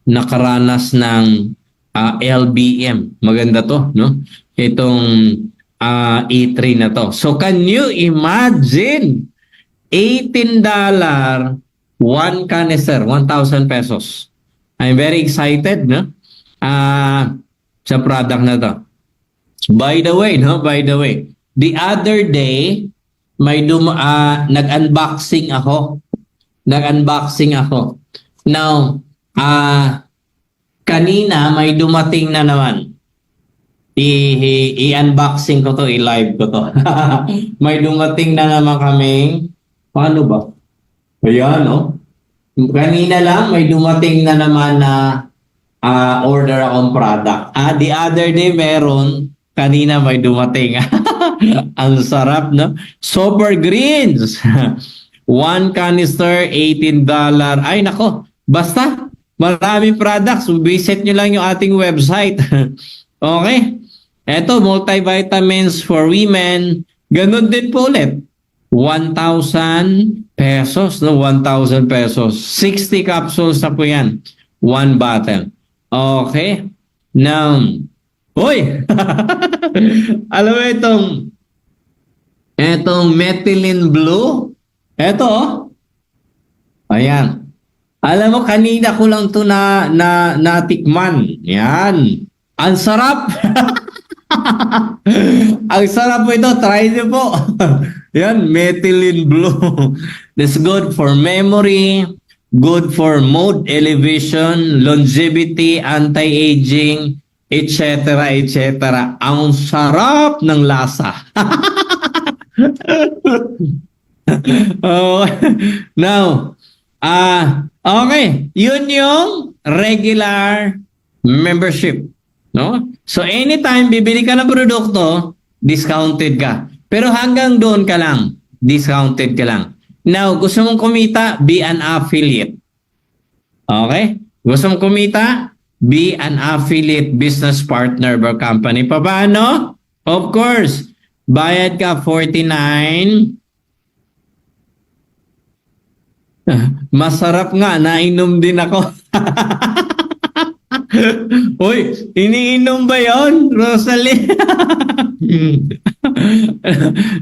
nakaranas ng LBM. Maganda to, no? Itong E3 na to. So can you imagine $18 one canister, 1,000 pesos. I'm very excited, no? Sa product na to. By the way, the other day may nag-unboxing ako. Now, kanina may dumating na naman. I-unboxing ko to, i-live ko to. May dumating na naman kaming, paano ba? Ayan, no? Kanina lang may dumating na naman na order akong product. The other day meron, kanina may dumating. Ang sarap, no? Super Greens. One canister, $18. Ay, nako. Basta, maraming products. Visit nyo lang yung ating website. Okay? Eto, multivitamins for women. Ganun din po ulit. 1,000 pesos, no? 1,000 pesos. 60 capsules na po yan. One bottle. Okay? Now, uy! Alam mo itong methylene blue? Eto, oh. Ayan. Alam mo, kanina ko lang to natikman. Yan. Ang sarap! Ang sarap po ito. Try niyo po. Yan, methylene blue. That's good for memory, good for mood elevation, longevity, anti-aging, etc. Ang sarap ng lasa. Oh, now, okay. Yun yung regular membership. No? So anytime bibili ka ng produkto, discounted ka. Pero hanggang doon ka lang, discounted ka lang. Now, gusto mong kumita, be an affiliate. Okay? Gusto mong kumita, be an affiliate business partner or company. Paano? Of course, bayad ka 49. Masarap nga, nainom din ako. Uy, iniinom ba yun, Rosalie?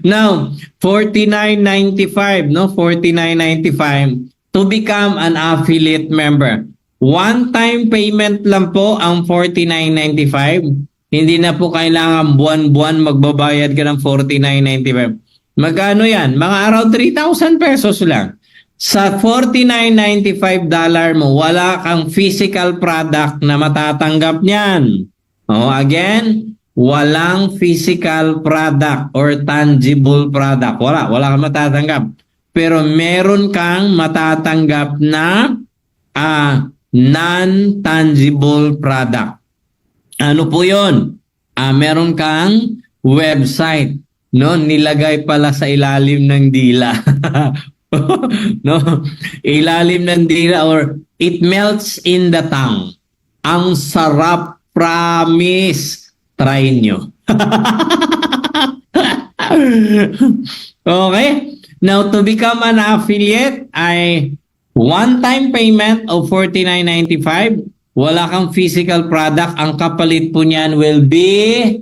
Now, $49.95, no? $49.95 to become an affiliate member. One-time payment lang po ang $49.95. Hindi na po kailangan buwan-buwan magbabayad ka ng $49.95. Magkano yan? Mga around 3,000 pesos lang. Sa $49.95 mo, wala kang physical product na matatanggap niyan. Again, walang physical product or tangible product. Wala kang matatanggap. Pero meron kang matatanggap na non-tangible product. Ano po yun? Meron kang website. No? Nilagay pala sa ilalim ng dila. No, ilalim ng dila or it melts in the tongue. Ang sarap, promise. Try nyo. Okay? Now, to become an affiliate ay one-time payment of $49.95. Wala kang physical product. Ang kapalit po niyan will be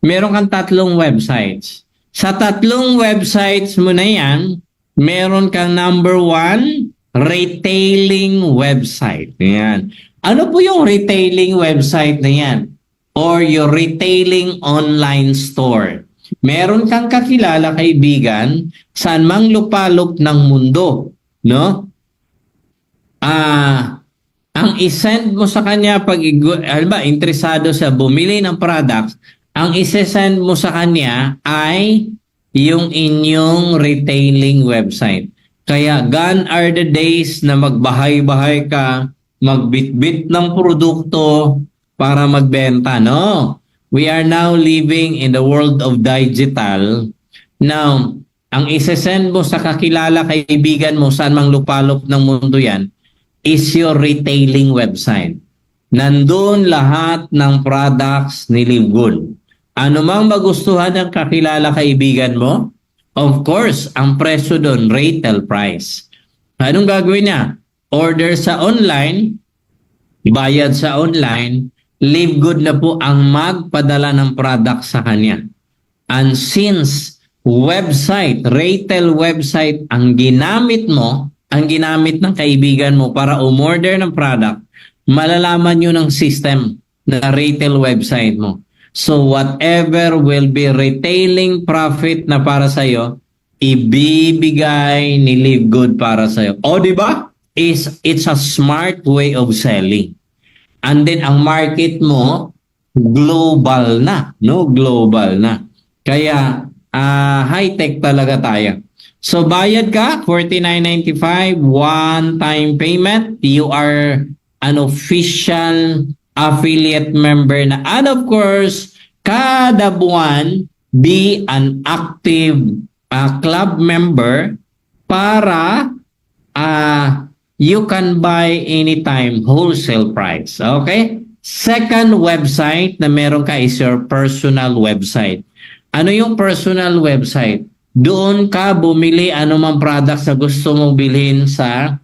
meron kang 3 websites. Sa 3 websites mo na yan, meron kang number 1, retailing website. Yan. Ano po yung retailing website na yan? Or your retailing online store. Meron kang kakilala, kaibigan, saan mang lupalop ng mundo. No? Ang isend mo sa kanya pag interesado sa bumili ng products, ang isesend mo sa kanya ay yung inyong retailing website. Kaya gone are the days na magbahay-bahay ka, magbitbit ng produkto para magbenta. No. We are now living in the world of digital. Now, ang isesend mo sa kakilala kaibigan mo saan mang lupalop ng mundo yan is your retailing website. Nandun lahat ng products ni Live Good. Ano mang magustuhan ng kakilala kaibigan mo, of course, ang presyo doon, retail price. Anong gagawin niya? Order sa online, bayad sa online, Live Good na po ang magpadala ng product sa kanya. And since website, retail website ang ginamit mo, ang ginamit ng kaibigan mo para umorder ng product, malalaman nyo ng system na retail website mo. So whatever will be retailing profit na para sa'yo, ibibigay ni Live Good para sa'yo. O diba? It's a smart way of selling. And then ang market mo, global na. No? Global na. Kaya high-tech talaga tayo. So bayad ka, $49.95, one-time payment. You are an official affiliate member na. And of course, kada buwan, be an active club member para you can buy anytime wholesale price. Okay? Second website na meron ka is your personal website. Ano yung personal website? Doon ka bumili anumang products na gusto mong bilhin sa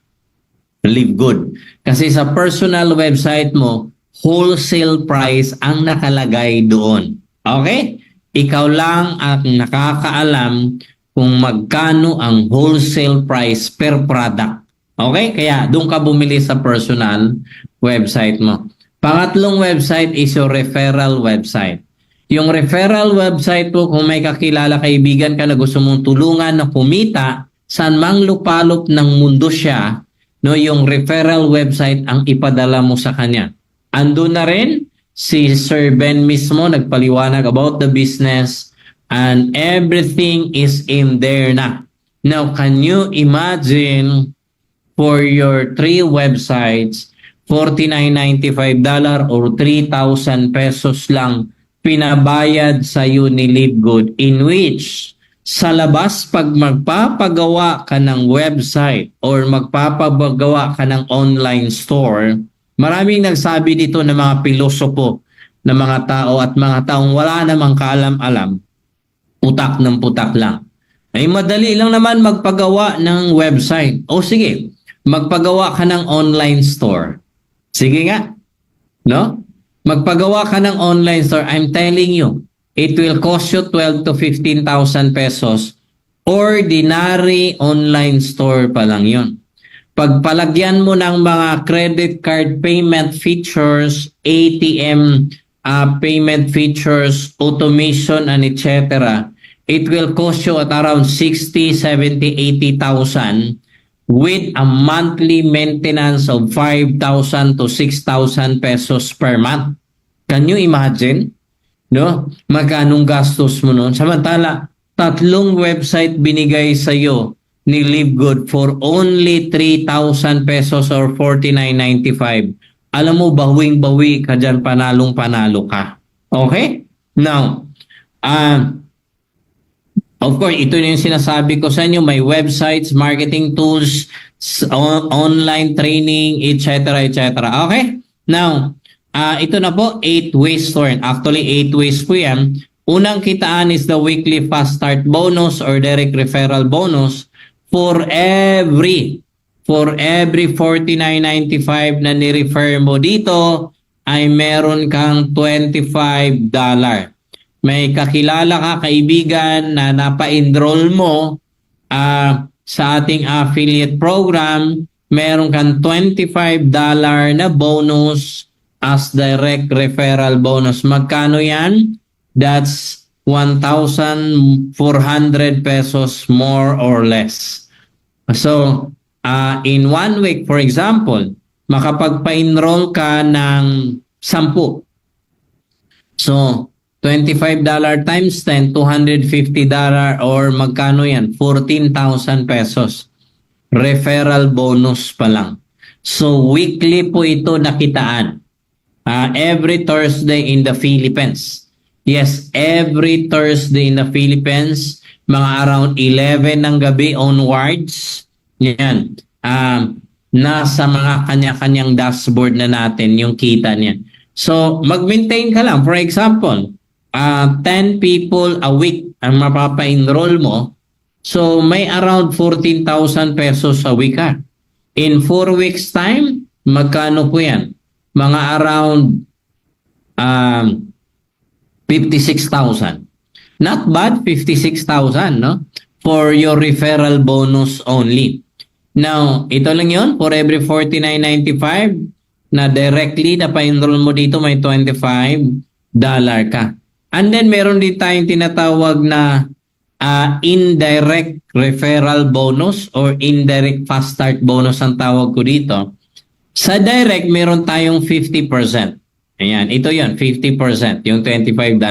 Live Good. Kasi sa personal website mo, wholesale price ang nakalagay doon. Okay? Ikaw lang ang nakakaalam kung magkano ang wholesale price per product. Okay? Kaya doon ka bumili sa personal website mo. Pangatlong website is your referral website. Yung referral website mo, kung may kakilala kaibigan ka na gusto mong tulungan na kumita, saan mang lupalop ng mundo siya, no, yung referral website ang ipadala mo sa kanya. Ando na rin si Sir Ben mismo nagpaliwanag about the business and everything is in there na. Now, can you imagine for your 3 websites, $49.95 or 3,000 pesos lang pinabayad sa iyo ni Live Good, in which sa labas pag magpapagawa ka ng website or magpapagawa ka ng online store, maraming nagsabi dito ng mga pilosopo ng mga tao at mga taong wala namang kaalam-alam, putak ng putak lang. Ay madali lang naman magpagawa ng website. O sige, magpagawa ka ng online store. Sige nga, no? Magpagawa ka ng online store, I'm telling you, it will cost you 12 to 15,000 pesos. Ordinary online store pa lang yun. Pagpalagyan mo ng mga credit card payment features, ATM payment features, automation, and etc., it will cost you at around 60, 70, 80,000 with a monthly maintenance of 5,000 to 6,000 pesos per month. Can you imagine? No? Magkanong gastos mo noon? Samantala, 3 website binigay sa iyo ni Live Good for only 3,000 pesos or $49.95. Alam mo, bawing-bawi ka dyan, panalong-panalo ka. Okay? Now, of course, ito yung sinasabi ko sa inyo, may websites, marketing tools, online training, etc. etc. Okay? Now, ito na po, 8 ways to earn. Actually, 8 ways po yan. Unang kitaan is the weekly fast start bonus or direct referral bonus for every $49.95 na ni-refer mo dito ay meron kang $25. May kakilala ka, kaibigan na napa-enroll mo sa ating affiliate program, meron kang $25 na bonus as direct referral bonus. Magkano yan? That's 1,400 pesos more or less. So, in 1 week, for example, makapagpa-enroll ka ng 10. So, $25 times 10, $250 or magkano yan? 14,000 pesos. Referral bonus pa lang. So, weekly po ito nakitaan. Every Thursday in the Philippines. Yes, every Thursday in the Philippines, mga around 11 ng gabi onwards, yan, nasa mga kanya-kanyang dashboard na natin yung kita niya. So, mag-maintain ka lang. For example, 10 people a week ang mapapa-enroll mo. So, may around 14,000 pesos a week ka. In 4 weeks time, magkano po yan? Mga around 56,000. Not bad, 56,000, no? For your referral bonus only. Now, ito lang yon for every 49.95 na directly na pa-enroll mo dito may $25 ka. And then meron din tayong tinatawag na indirect referral bonus or indirect fast start bonus ang tawag ko dito. Sa direct, meron tayong 50%. Ayan, ito yon 50%, yung $25.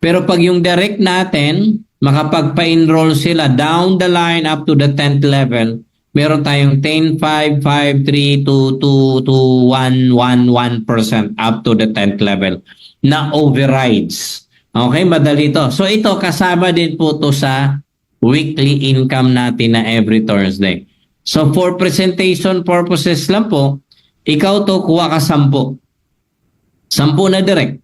Pero pag yung direct natin, makapagpa-enroll sila down the line up to the 10th level, meron tayong 10, 5, 5, 3, 2, 2, 2, 1, 1, 1% up to the 10th level na overrides. Okay, madali to. So ito, kasama din po to sa weekly income natin na every Thursday. So for presentation purposes lang po, ikaw to, kuha ka 10. 10 na direct.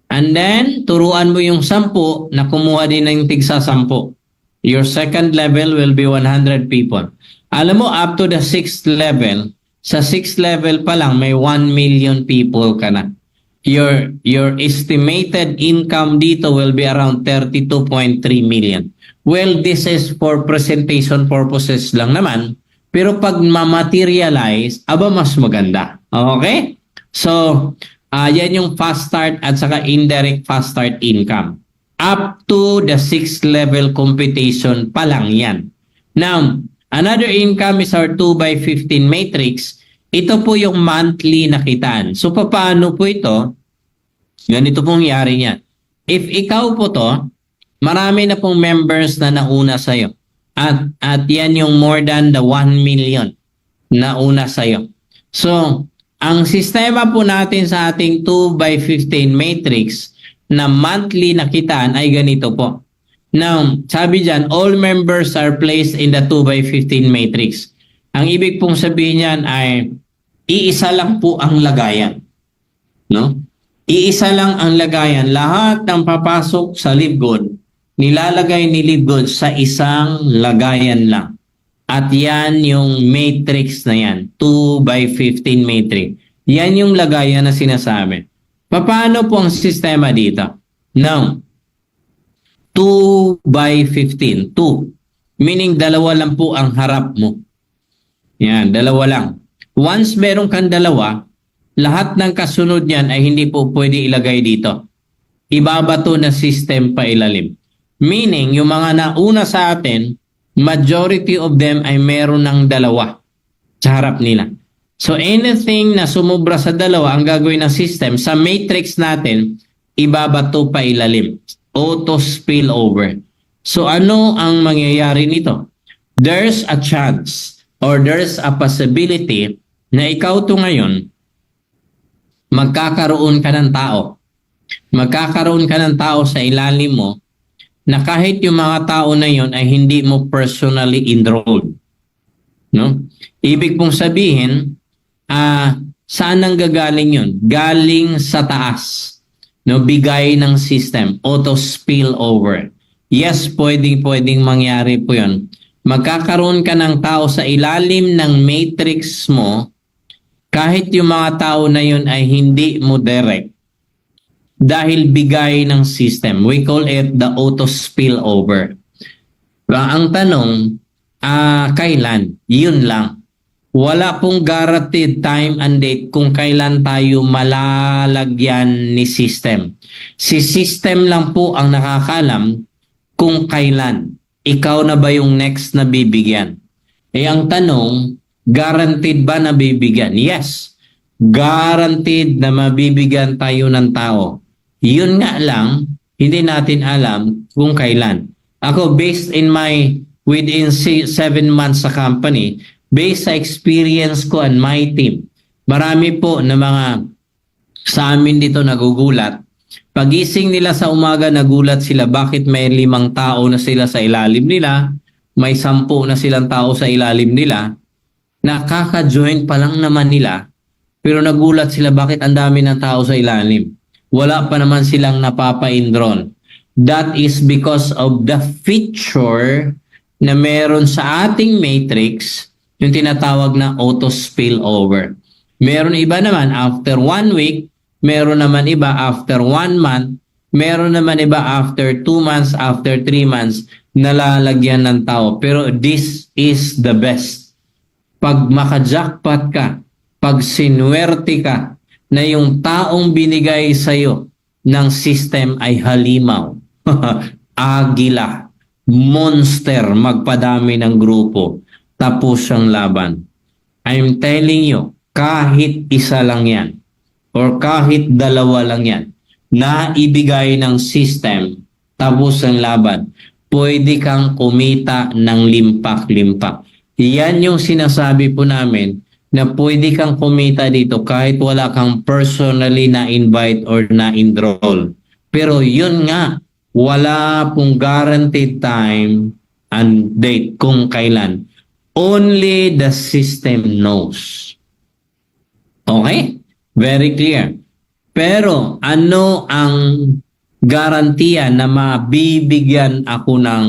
And then, turuan mo yung 10 na kumuha din ng tigsa 10. Your second level will be 100 people. Alam mo, up to the 6th level, sa 6th level pa lang, may 1 million people ka na. Your estimated income dito will be around 32.3 million. Well, this is for presentation purposes lang naman. Pero pag ma-materialize, aba mas maganda. Okay? So, yan yung fast start at saka indirect fast start income. Up to the 6th level computation pa lang yan. Now, another income is our 2x15 matrix. Ito po yung monthly na kitaan. So, paano po ito? Ganito pong yari niyan. If ikaw po to, marami na pong members na nauna sa'yo. At yan yung more than the 1 million na una sa'yo. So, ang sistema po natin sa ating 2x15 matrix na monthly na kitaan ay ganito po. Now, sabi dyan, all members are placed in the 2x15 matrix. Ang ibig pong sabihin niyan ay iisa lang po ang lagayan. No? Iisa lang ang lagayan. Lahat ng papasok sa LiveGood, nilalagay ni LiveGood sa isang lagayan lang. At yan yung matrix na yan, 2x15 matrix. Yan yung lagayan na sinasabi. Paano po ang sistema dito? Now, 2x15, 2. Meaning dalawa lang po ang harap mo. Yan, dalawa lang. Once meron kang dalawa, lahat ng kasunod niyan ay hindi po pwede ilagay dito. Ibabato na system pa ilalim. Meaning, yung mga nauna sa atin, majority of them ay meron ng dalawa sa harap nila. So anything na sumubra sa dalawa, ang gagawin ng system, sa matrix natin, ibabato pa ilalim. Auto spillover. So ano ang mangyayari nito? There's a chance or there's a possibility na ikaw to ngayon, magkakaroon ka ng tao. Magkakaroon ka ng tao sa ilalim mo na kahit yung mga tao na yon ay hindi mo personally enrolled. No? Ibig pong sabihin, saan nang gagaling yun? Galing sa taas. No? Bigay ng system. Auto spillover. Yes, pwedeng mangyari po yun. Magkakaroon ka ng tao sa ilalim ng matrix mo kahit yung mga tao na yun ay hindi mo direct. Dahil bigay ng system. We call it the auto spillover. Ang tanong, kailan? Yun lang. Wala pong guaranteed time and date kung kailan tayo malalagyan ni system. Si system lang po ang nakakalam kung kailan. Ikaw na ba yung next na bibigyan? Ang tanong, guaranteed ba na bibigyan? Yes. Guaranteed na mabibigyan tayo ng tao. Yun nga lang, hindi natin alam kung kailan. Ako, based in my, within 7 months sa company, based sa experience ko and my team, marami po na mga sa amin dito nagugulat. Pagising nila sa umaga, nagulat sila bakit may 5 tao na sila sa ilalim nila, may 10 na silang tao sa ilalim nila, nakaka-join pa lang naman nila, pero nagulat sila bakit ang dami ng tao sa ilalim. Wala pa naman silang napapa-enroll. That is because of the feature na meron sa ating matrix, yung tinatawag na auto spillover. Meron iba naman after 1 week, meron naman iba after 1 month, meron naman iba after 2 months, after 3 months, nalalagyan ng tao. Pero this is the best. Pag makajackpot ka, pag sinuwerte ka, na yung taong binigay sa'yo ng system ay halimaw, agila, monster, magpadami ng grupo, tapos ang laban. I'm telling you, kahit isa lang yan, or kahit 2 lang yan, na ibigay ng system, tapos ang laban, pwede kang kumita ng limpak-limpak. Yan yung sinasabi po namin, na pwede kang kumita dito kahit wala kang personally na-invite or na-enroll. Pero yun nga, wala pong guaranteed time and date kung kailan. Only the system knows. Okay? Very clear. Pero ano ang garantiya na mabibigyan ako ng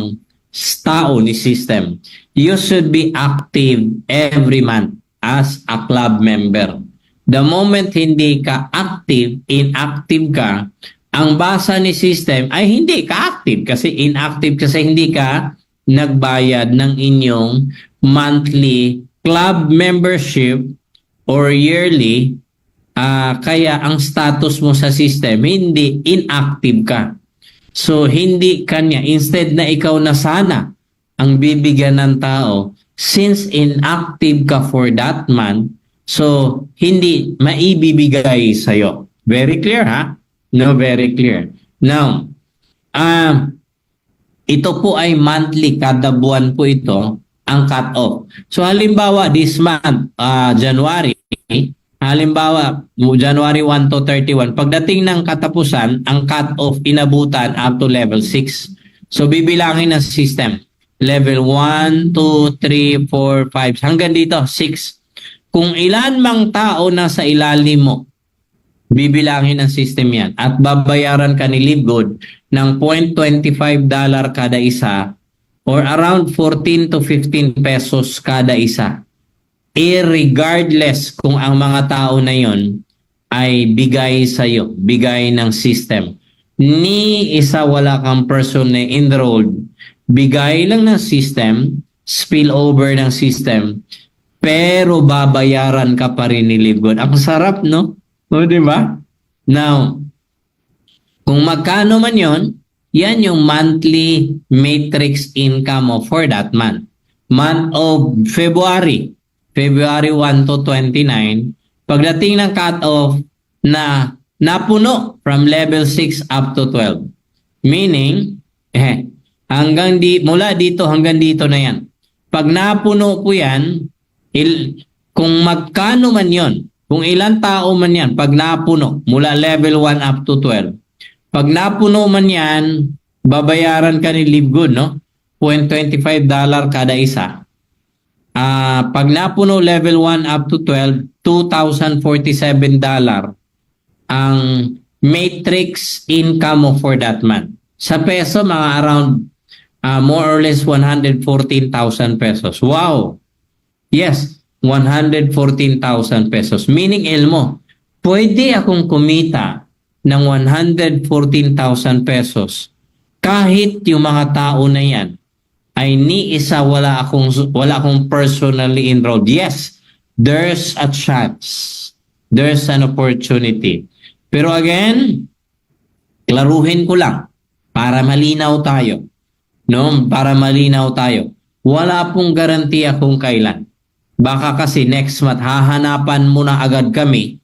tao ni system? You should be active every month as a club member. The moment hindi ka active, inactive ka, ang basa ni system ay hindi ka active kasi inactive kasi hindi ka nagbayad ng inyong monthly club membership or yearly, kaya ang status mo sa system hindi inactive ka. So hindi kanya, instead na ikaw na sana ang bibigyan ng tao, since inactive ka for that month, so hindi maibibigay sa'yo. Very clear, ha? No, very clear. Now, ito po ay monthly, kada buwan po ito, ang cut-off. So halimbawa, this month, January, halimbawa, January 1 to 31, pagdating ng katapusan, ang cut-off inabutan up to level 6. So bibilangin ng system. Level 1, 2, 3, 4, 5, hanggang dito, 6. Kung ilan mang tao na sa ilalim mo, bibilangin ng system yan at babayaran ka ni LiveGood ng $0.25 kada isa or around 14 to 15 pesos kada isa. Irregardless kung ang mga tao na yon ay bigay sa'yo, bigay ng system. Ni isa wala kang person na enrolled, bigay lang ng system, spillover ng system, pero babayaran ka pa rin ni LiveGood. Ang sarap, no? O, di ba? Now, kung magkano man yon, yan yung monthly matrix income mo for that month. Month of February 1 to 29, pagdating ng cut-off na napuno from level 6 up to 12. Meaning, mula dito hanggang dito na yan. Pag napuno po yan, kung magkano man yon, kung ilang tao man yan, pag napuno, mula level 1 up to 12, pag napuno man yan, babayaran ka ni LiveGood, no? $0.25 kada isa. Pag napuno level 1 up to 12, $2,047 ang matrix income mo for that month. Sa peso, mga around more or less 114,000 pesos. Wow! Yes, 114,000 pesos. Meaning, Elmo, pwede akong kumita ng 114,000 pesos kahit yung mga tao na yan ay ni isa wala akong personally enrolled. Yes, there's a chance. There's an opportunity. Pero again, klaruhin ko lang para malinaw tayo. No? Para malinaw tayo. Wala pong garantiya kung kailan. Baka kasi next month, hahanapan mo na agad kami.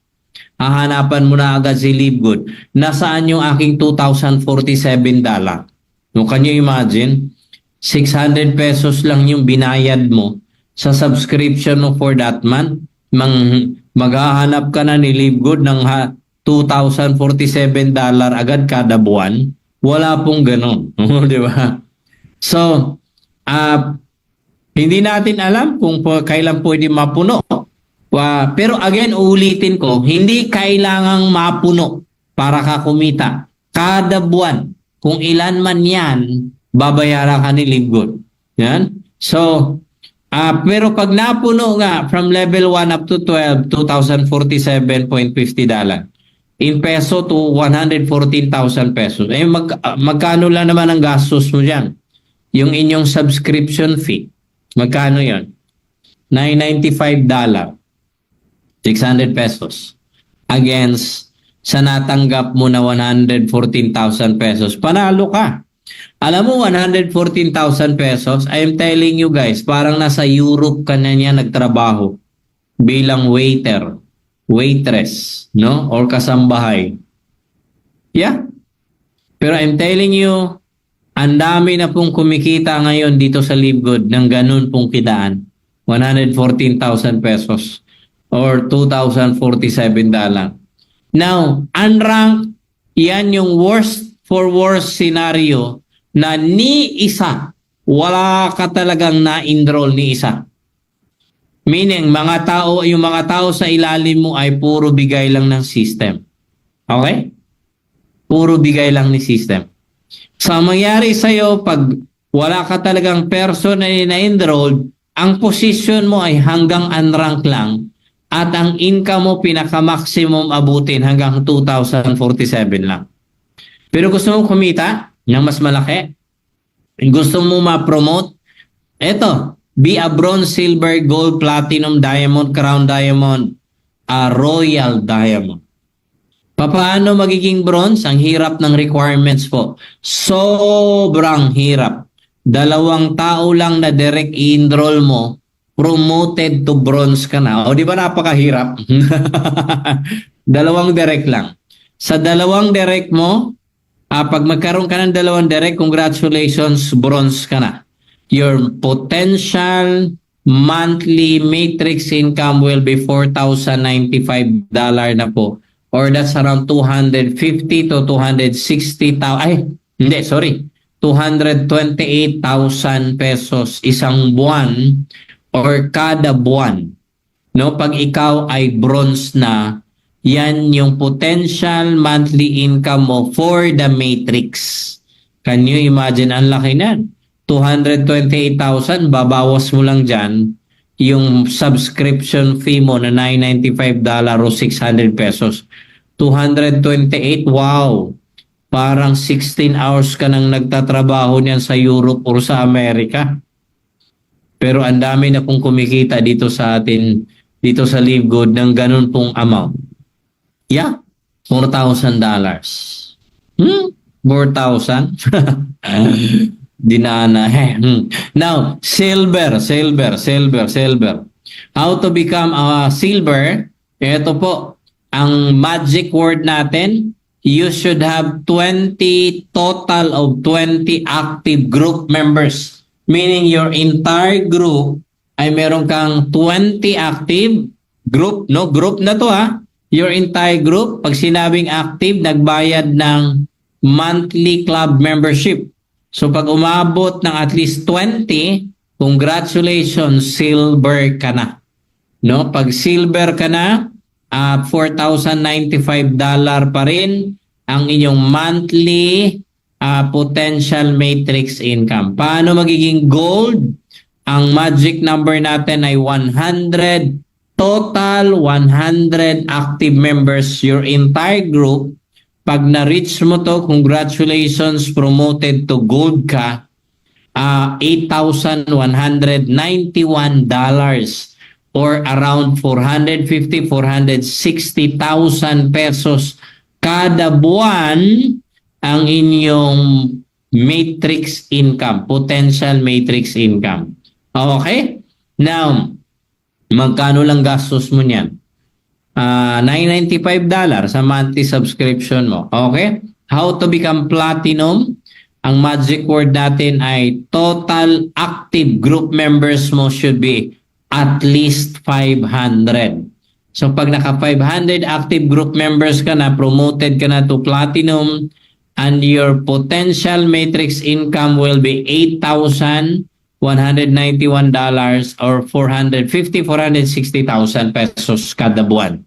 Hahanapan mo na agad si LiveGood. Nasaan yung aking $2,047? No, can you imagine? 600 pesos lang yung binayad mo sa subscription mo for that month. Maghahanap ka na ni LiveGood ng $2,047 agad kada buwan. Wala pong ganun. Di ba? So, hindi natin alam kung kailan pwede mapuno. Pero again, uulitin ko, hindi kailangang mapuno para ka kumita. Kada buwan, kung ilan man yan, babayaran ka ni Livegood. Yan. So, pero pag napuno nga from level 1 up to 12, $2,047.50. In peso to 114,000 pesos. Eh magkano lang naman ang gastos mo diyan? Yung inyong subscription fee. Magkano 'yon? $995. 600 pesos. Against sa natanggap mo na 114,000 pesos. Panalo ka. Alam mo, 114,000 pesos, I am telling you guys, parang nasa Europe ka na niya nagtrabaho bilang waiter, waitress, no? Or kasambahay. Yeah. Pero I'm telling you, ang dami na pong kumikita ngayon dito sa Livegood ng ganun pong kitaan. 114,000 pesos or $2,047. Now, unranked, yan yung worst for worst scenario na ni isa, wala ka talagang na-enroll ni isa. Meaning, yung mga tao sa ilalim mo ay puro bigay lang ng system. Okay? Puro bigay lang ni system. So, ang mangyari sa'yo, pag wala ka talagang person na na-enrolled, ang position mo ay hanggang unranked lang at ang income mo pinaka-maximum abutin hanggang 2,047 lang. Pero gusto mong kumita ng mas malaki? Gusto mo ma-promote? Eto, be a bronze, silver, gold, platinum, diamond, crown diamond, a royal diamond. Paano magiging bronze? Ang hirap ng requirements po. Sobrang hirap. 2 tao lang na direct i-enroll mo, promoted to bronze ka na. O di ba napakahirap? 2 direct lang. Sa 2 direct mo, pag magkaroon ka ng 2 direct, congratulations, bronze ka na. Your potential monthly matrix income will be $4,095 na po. Or that's around 250 to 260,000. Ay, hindi, sorry. 228,000 pesos isang buwan or kada buwan. No, pag ikaw ay bronze na, yan yung potential monthly income mo for the matrix. Can you imagine? Ang laki na. 228,000, babawas mo lang dyan yung subscription fee mo na $995 o 600 pesos. 228, wow! Parang 16 hours ka nang nagtatrabaho niyan sa Europe or sa Amerika. Pero ang dami na pong kumikita dito sa atin, dito sa Livegood ng ganun pong amount. Yeah, $4,000. 4,000? Dinana. Now, silver. How to become a silver? Ito po, ang magic word natin, you should have 20 total of 20 active group members. Meaning your entire group ay meron kang 20 active group, no? Group na to ha. Your entire group, pag sinabing active, nagbayad ng monthly club membership. So pag umabot ng at least 20, congratulations, silver ka na. No? Pag silver ka na, $4,095 pa rin ang inyong monthly potential matrix income. Paano magiging gold? Ang magic number natin ay 100. Total 100 active members, your entire group. Pag na-reach mo to, congratulations, promoted to gold ka, $8,191 or around 450, 460,000 pesos kada buwan ang inyong matrix income, potential matrix income. Okay? Now, magkano lang gastos mo niyan? $995 sa monthly subscription mo. Okay? How to become platinum? Ang magic word natin ay total active group members mo should be at least 500. So pag naka 500 active group members ka na, promoted ka na to platinum, and your potential matrix income will be $8,191 or 460,000 pesos kada buwan.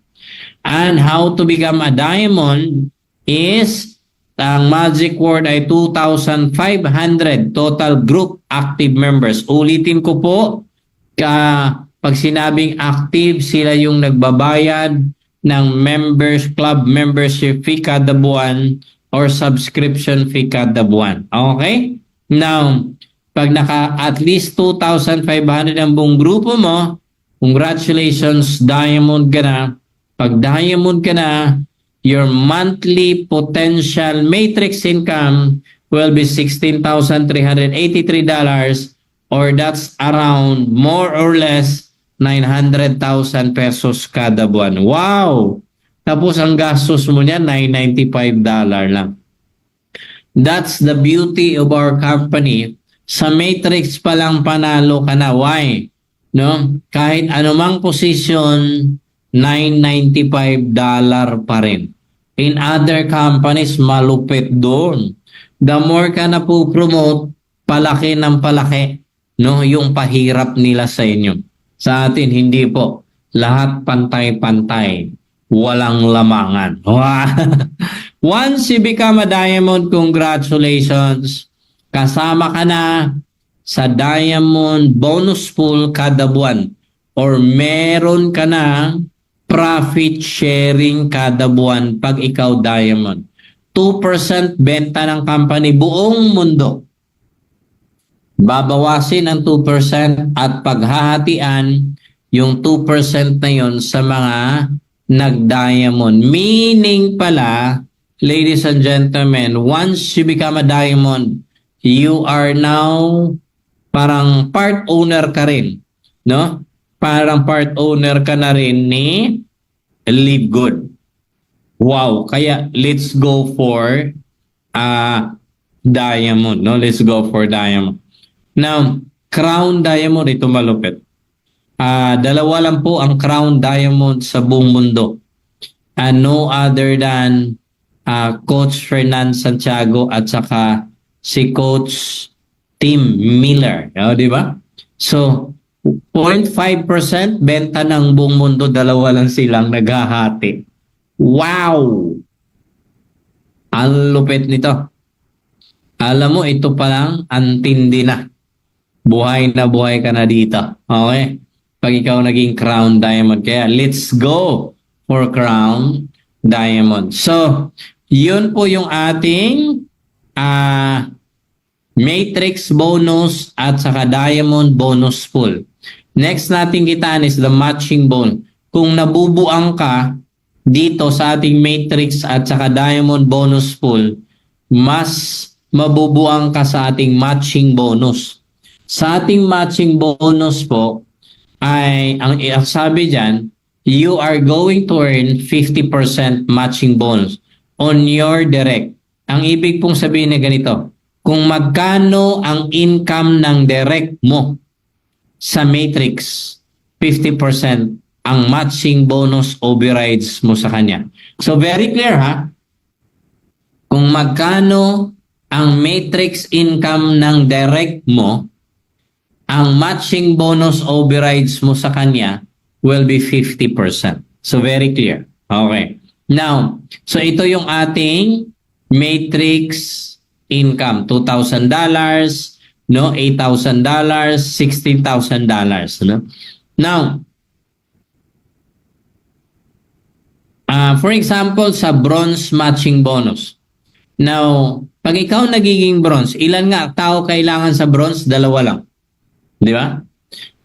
And how to become a diamond is ang magic word ay 2,500 total group active members. Ulitin ko po, pag sinabing active, sila yung nagbabayad ng club membership fee kada buwan or subscription fee kada buwan. Okay? Now, pag naka at least 2,500 ang buong grupo mo, congratulations, diamond ka na. Pag diamond ka na, your monthly potential matrix income will be $16,383 or that's around more or less 900,000 pesos kada buwan. Wow! Tapos ang gastos mo niya, $995 lang. That's the beauty of our company. Sa matrix pa lang panalo ka na. Why? No? Kahit anumang position, $995 pa rin. In other companies, malupit doon. The more ka na po promote, palaki ng palaki, no, yung pahirap nila sa inyo. Sa atin, hindi po. Lahat pantay-pantay. Walang lamangan. Once you become a diamond, congratulations. Kasama ka na sa diamond bonus pool kada buwan. Or meron ka na profit sharing kada buwan pag ikaw diamond. 2% benta ng company buong mundo. Babawasin ang 2% at paghahatian yung 2% na yon sa mga nag-diamond. Meaning pala, ladies and gentlemen, once you become a diamond, you are now parang part owner ka rin. No? Parang part owner ka na rin ni Live Good. Wow, kaya let's go for diamond, no? Let's go for diamond. Now, crown diamond, ito malupit. Dalawa lang po ang crown diamond sa buong mundo. No other than Coach Fernan Santiago at saka si Coach Tim Miller. Di ba? So, 0.5% benta ng buong mundo, dalawa lang silang naghahati. Wow! Ang lupit nito. Alam mo, ito pa lang, ang tindi na. Buhay na buhay ka na dito. Okay? Pag ikaw naging crown diamond. Kaya, let's go for crown diamond. So, yun po yung ating matrix bonus at saka diamond bonus pool. Next natin kitaan is the matching bone. Kung nabubuang ka dito sa ating matrix at saka diamond bonus pool, mas mabubuang ka sa ating matching bonus. Sa ating matching bonus po, ay ang sabi dyan, you are going to earn 50% matching bonus on your direct. Ang ibig pong sabihin na ganito, kung magkano ang income ng direct mo sa matrix, 50% ang matching bonus overrides mo sa kanya. So very clear ha? Kung magkano ang matrix income ng direct mo, ang matching bonus overrides mo sa kanya will be 50%. So very clear. Okay. Now, so ito yung ating matrix income, $2,000, no, $8,000, $16,000, no. Now, for example, sa bronze matching bonus. Now, pag ikaw nagiging bronze, ilan nga tao kailangan sa bronze? Dalawa lang. Di ba?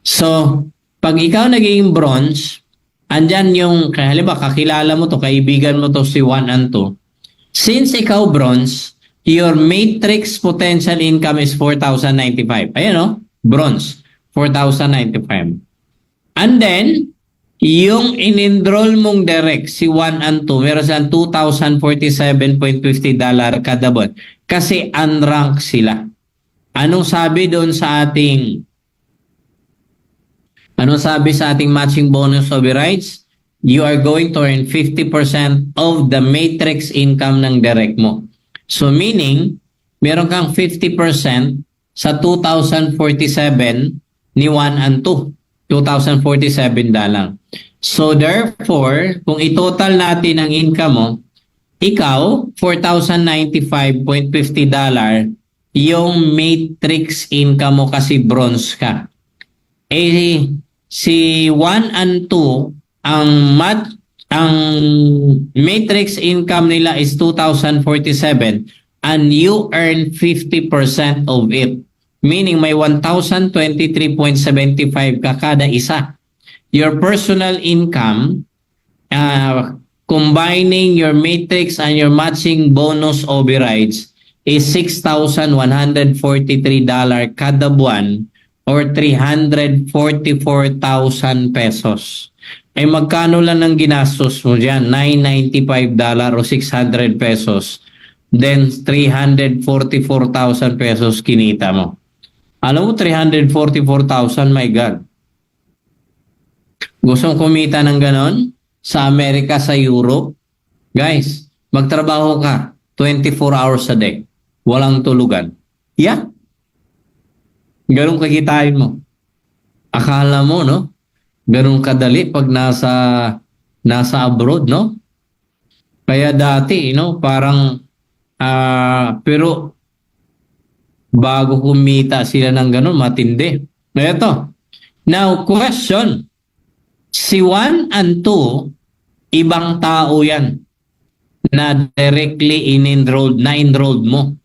So, pag ikaw nagiging bronze, andyan yung, halimbawa, kakilala mo to, kaibigan mo to si 1 and 2. Since ikaw bronze, your matrix potential income is 4,095. Ayan o, bronze, 4,095. And then, yung in-enroll mong direct, si 1 and 2, meron silang $2,047.50 kada buwan. Kasi unrank sila. Anong sabi doon sa ating matching bonus overrides? you are going to earn 50% of the matrix income ng direct mo. So meaning, meron kang 50% sa 2047 ni 1 and 2. 2047 lang. So therefore, kung i-total natin ang income mo, ikaw, $4,095.50 yung matrix income mo kasi bronze ka. Eh, si 1 and 2, ang matrix income nila is 2,047 and you earn 50% of it. Meaning may 1,023.75 ka kada isa. Your personal income, combining your matrix and your matching bonus overrides is $6,143 kada buwan or 344,000 pesos. Ay magkano lang ang ginastos mo dyan? $995 o 600 pesos. Then 344,000 pesos kinita mo. Alam mo, 344,000, my God. Gustong kumita ng ganon? Sa Amerika, sa Europe? Guys, magtrabaho ka 24 hours a day. Walang tulugan. Yeah. Ganun kakitain mo. Akala mo, no? Ganun kadali pag nasa abroad, no? Kaya dati, no? Parang, pero bago kumita sila ng ganun, matindi. Ito. Now, question. Si 1 and 2, ibang tao yan na directly na-enrolled mo.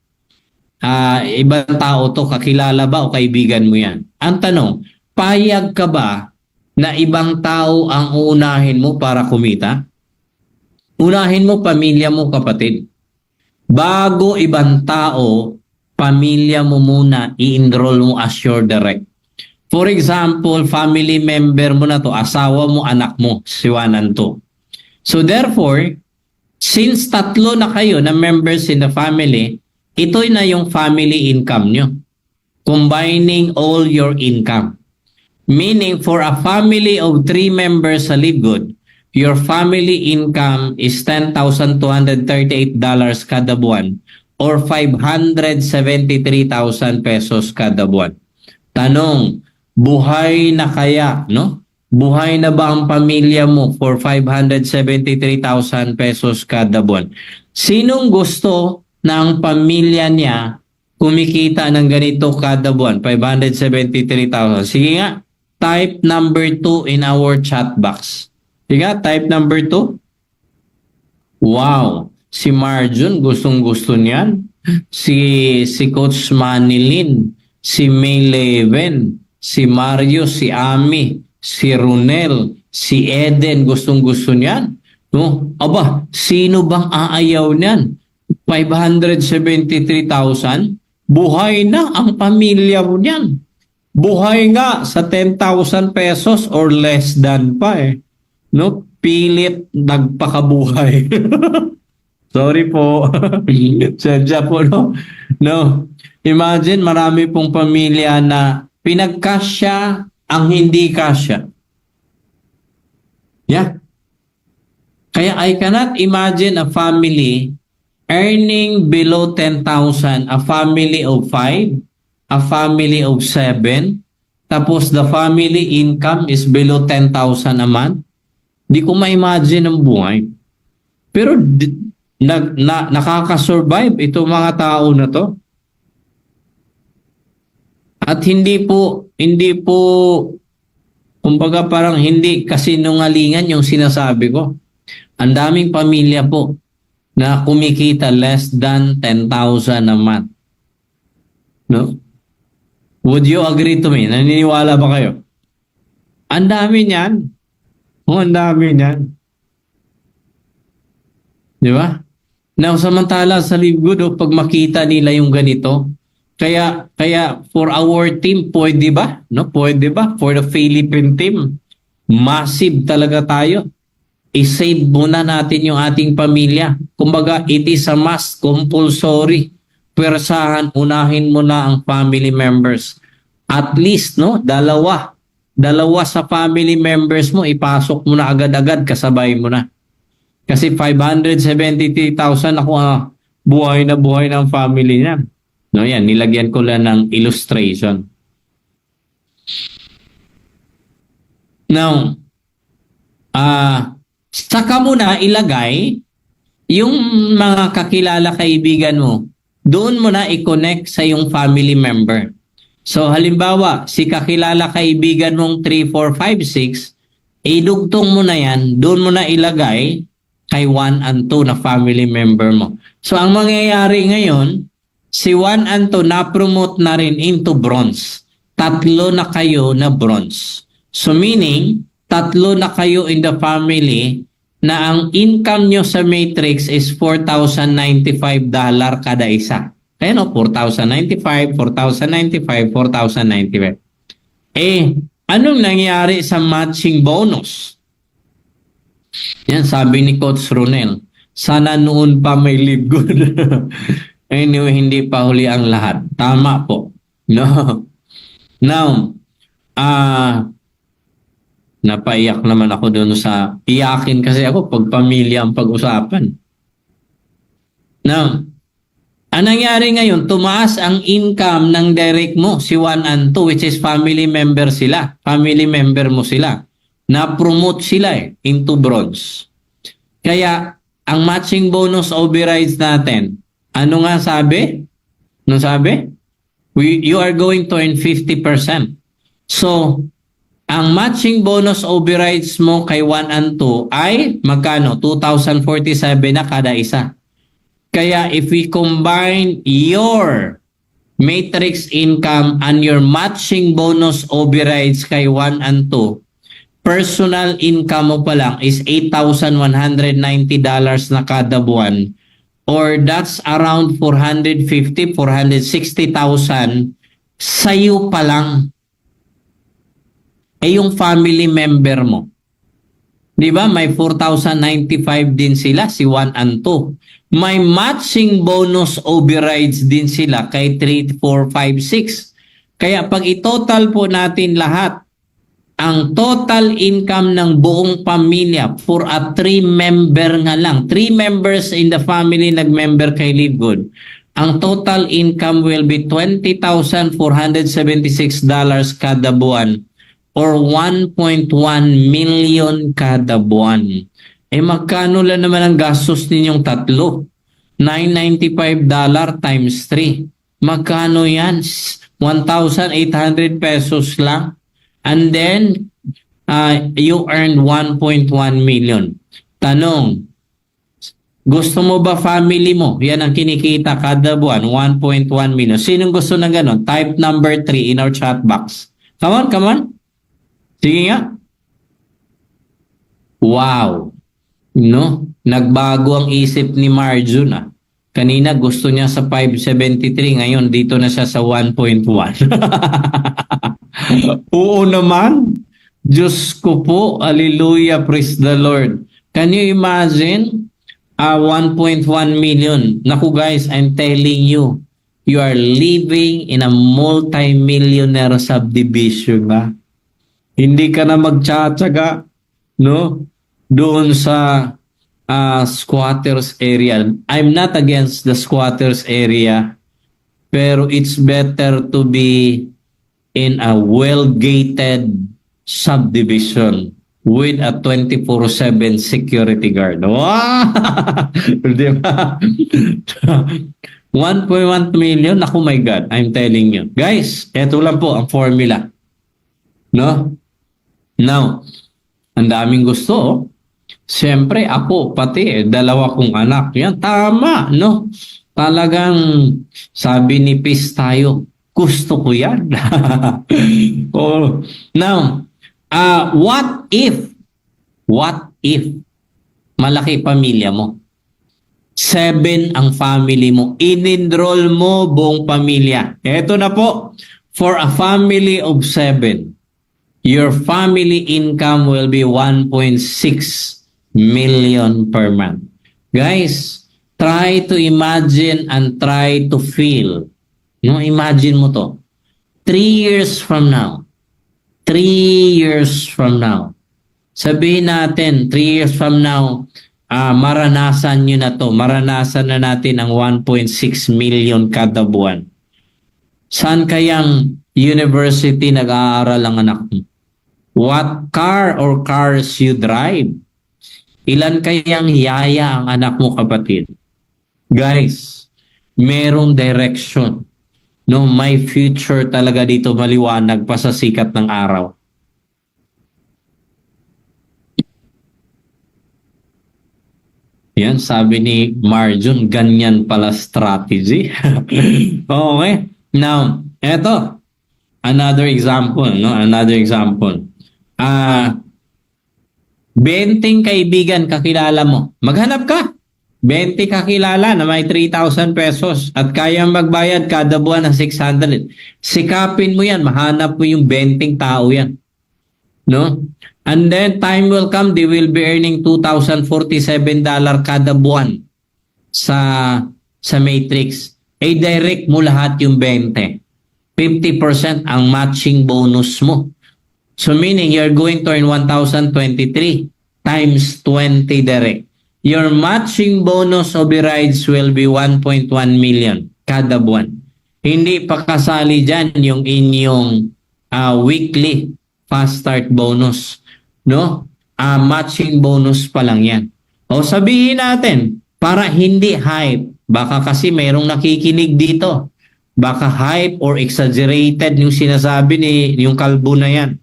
Ibang tao to, kakilala ba o kaibigan mo yan? Ang tanong, payag ka ba na ibang tao ang uunahin mo para kumita? Unahin mo pamilya mo, kapatid. Bago ibang tao, pamilya mo muna, i-enroll mo as your direct. For example, family member mo na to, asawa mo, anak mo, si 1 and 2. So therefore, since tatlo na kayo na members in the family, ito na yung family income nyo. Combining all your income. Meaning for a family of 3 members sa Livegood, your family income is $10,238 kada buwan or 573,000 pesos kada buwan. Tanong, buhay na kaya, no? Buhay na ba ang pamilya mo for 573,000 pesos kada buwan? Sinong gusto na ang pamilya niya kumikita ng ganito kada buwan? 573,000. Sige nga, type number 2 in our chat box. Sige nga, type number 2. Wow! Si Marjun, gustong-gusto niyan. Si Coach Manilin, si May Leven, si Mario, si Ami, si Runel, si Eden, gustong-gusto niyan. No? Aba, sino bang aayaw niyan? 573,000, buhay na ang pamilya mo niyan. Buhay nga sa 10,000 pesos or less than pa eh. No? Pilit nagpakabuhay. Sorry po. Sadya po, no? No. Imagine, marami pong pamilya na pinagkasya ang hindi kasya. Yeah. Kaya I cannot imagine a family earning below 10,000, a family of 5, a family of 7, tapos the family income is below 10,000 a month. Di ko ma-imagine ang buhay. Pero nakaka-survive itong mga tao na to. At hindi po, kumbaga parang hindi kasinungalingan yung sinasabi ko. Ang daming pamilya po na kumikita less than 10,000 a month. No? Would you agree to me? Naniniwala ba kayo? Ang dami niyan. Ang dami niyan. Di ba? Now, samantala sa Livegood, pag makita nila yung ganito, kaya for our team, pwede ba? No? Pwede ba? For the Philippine team, massive talaga tayo. I-save muna natin yung ating pamilya. Kumbaga, it is a must, compulsory. Pwersahan, unahin mo na ang family members. At least, no? dalawa sa family members mo, ipasok mo na agad-agad, kasabay mo na. Kasi 573,000 ako, buhay na buhay ng family niya. No, yan, nilagyan ko lang ng illustration. Now, saka mo na ilagay yung mga kakilala kaibigan mo. Doon mo na i-connect sa yung family member. So halimbawa, si kakilala kaibigan mong 3, 4, 5, 6, idugtong mo na yan, doon mo na ilagay kay 1 and 2 na family member mo. So ang mangyayari ngayon, si 1 and 2 na-promote na rin into bronze. 3 na kayo na bronze. So meaning, 3 na kayo in the family na ang income nyo sa matrix is $4,095 kada isa. Ayan o, 4,095, 4,095, 4,095. Anong nangyari sa matching bonus? Yan, sabi ni Coach Ronel, sana noon pa may live good. Anyway, hindi pa huli ang lahat. Tama po. No. Now, napaiyak naman ako doon sa iyakin kasi ako pag pamilya ang pag-usapan. Now, ang nangyari ngayon, tumaas ang income ng direct mo, si 1 and 2, which is family member sila. Family member mo sila. Na-promote sila into bronze. Kaya, ang matching bonus overrides natin, ano nga sabi? Ano sabi? You are going to earn 50%. So, ang matching bonus overrides mo kay 1 and 2 ay magkano? 2,047 na kada isa. Kaya if we combine your matrix income and your matching bonus overrides kay 1 and 2, personal income mo pa lang is $8,190 na kada buwan, or that's around 450, 460,000 sa'yo pa lang. Yung family member mo. Di ba? May 4,095 din sila, si 1 and 2. May matching bonus overrides din sila kay 3, 4, 5, 6. Kaya pag i-total po natin lahat, ang total income ng buong pamilya for a 3-member nga lang, 3 members in the family nag-member kay Livegood, ang total income will be $20,476 kada buwan or 1.1 million kada buwan. Magkano lang naman ang gastos ninyong tatlo? $995 times 3. Magkano yan? 1,800 pesos lang. And then, you earned 1.1 million. Tanong, gusto mo ba family mo? Yan ang kinikita kada buwan, 1.1 million. Sinong gusto ng ganon? Type number 3 in our chat box. Come on, come on. Sige nga. Wow. No? Nagbago ang isip ni Marjun. Kanina gusto niya sa 573, ngayon dito na siya sa 1.1. Oo naman. Diyos ko po, hallelujah, praise the Lord. Can you imagine? 1.1 million. Naku guys, I'm telling you, you are living in a multi-millionaire subdivision. Hindi ka na magtsatsaga, no? Doon sa squatters area. I'm not against the squatters area, pero it's better to be in a well-gated subdivision with a 24/7 security guard. Wow! Diba? 1.1 million? Naku, my God, I'm telling you. Guys, eto lang po ang formula. No? Now, ang daming gusto. Siyempre, ako, pati, 2 kong anak. Yan, tama, no? Talagang, sabi ni Pis tayo, gusto ko yan. Oh. Now, what if malaki pamilya mo? 7 ang family mo. In-enroll mo buong pamilya. Ito na po, for a family of 7, your family income will be 1.6 million per month. Guys, try to imagine and try to feel. No, imagine mo to. 3 years from now, 3 years from now. Sabihin natin, 3 years from now, maranasan nyo na to. Maranasan na natin ang 1.6 million kada buwan. Saan kayang university nag-aaral ang anak mo? What car or cars you drive? Ilan kayang yaya ang anak mo, kapatid? Guys, merong direction. No, may future talaga dito, maliwanag pa sa sikat ng araw. Yan, sabi ni Marjon, ganyan pala strategy. Okay. Now, eto, another example, no? Another example. 20 kaibigan kakilala mo. Maghanap ka. 20 kakilala na may 3,000 pesos at kaya magbayad kada buwan ng 600. Sikapin mo yan, mahanap mo yung 20 tao yan. No? And then time will come, they will be earning $2,047 kada buwan sa Matrix. Direct mo lahat yung 20. 50% ang matching bonus mo. So meaning you're going to earn 1,023 times 20 direct. Your matching bonus overrides will be 1.1 million kada buwan. Hindi pa kasali dyan yung inyong weekly fast start bonus. No? Matching bonus pa lang yan. O sabihin natin, para hindi hype, baka kasi mayroong nakikinig dito. Baka hype or exaggerated yung sinasabi ni yung kalbo na yan.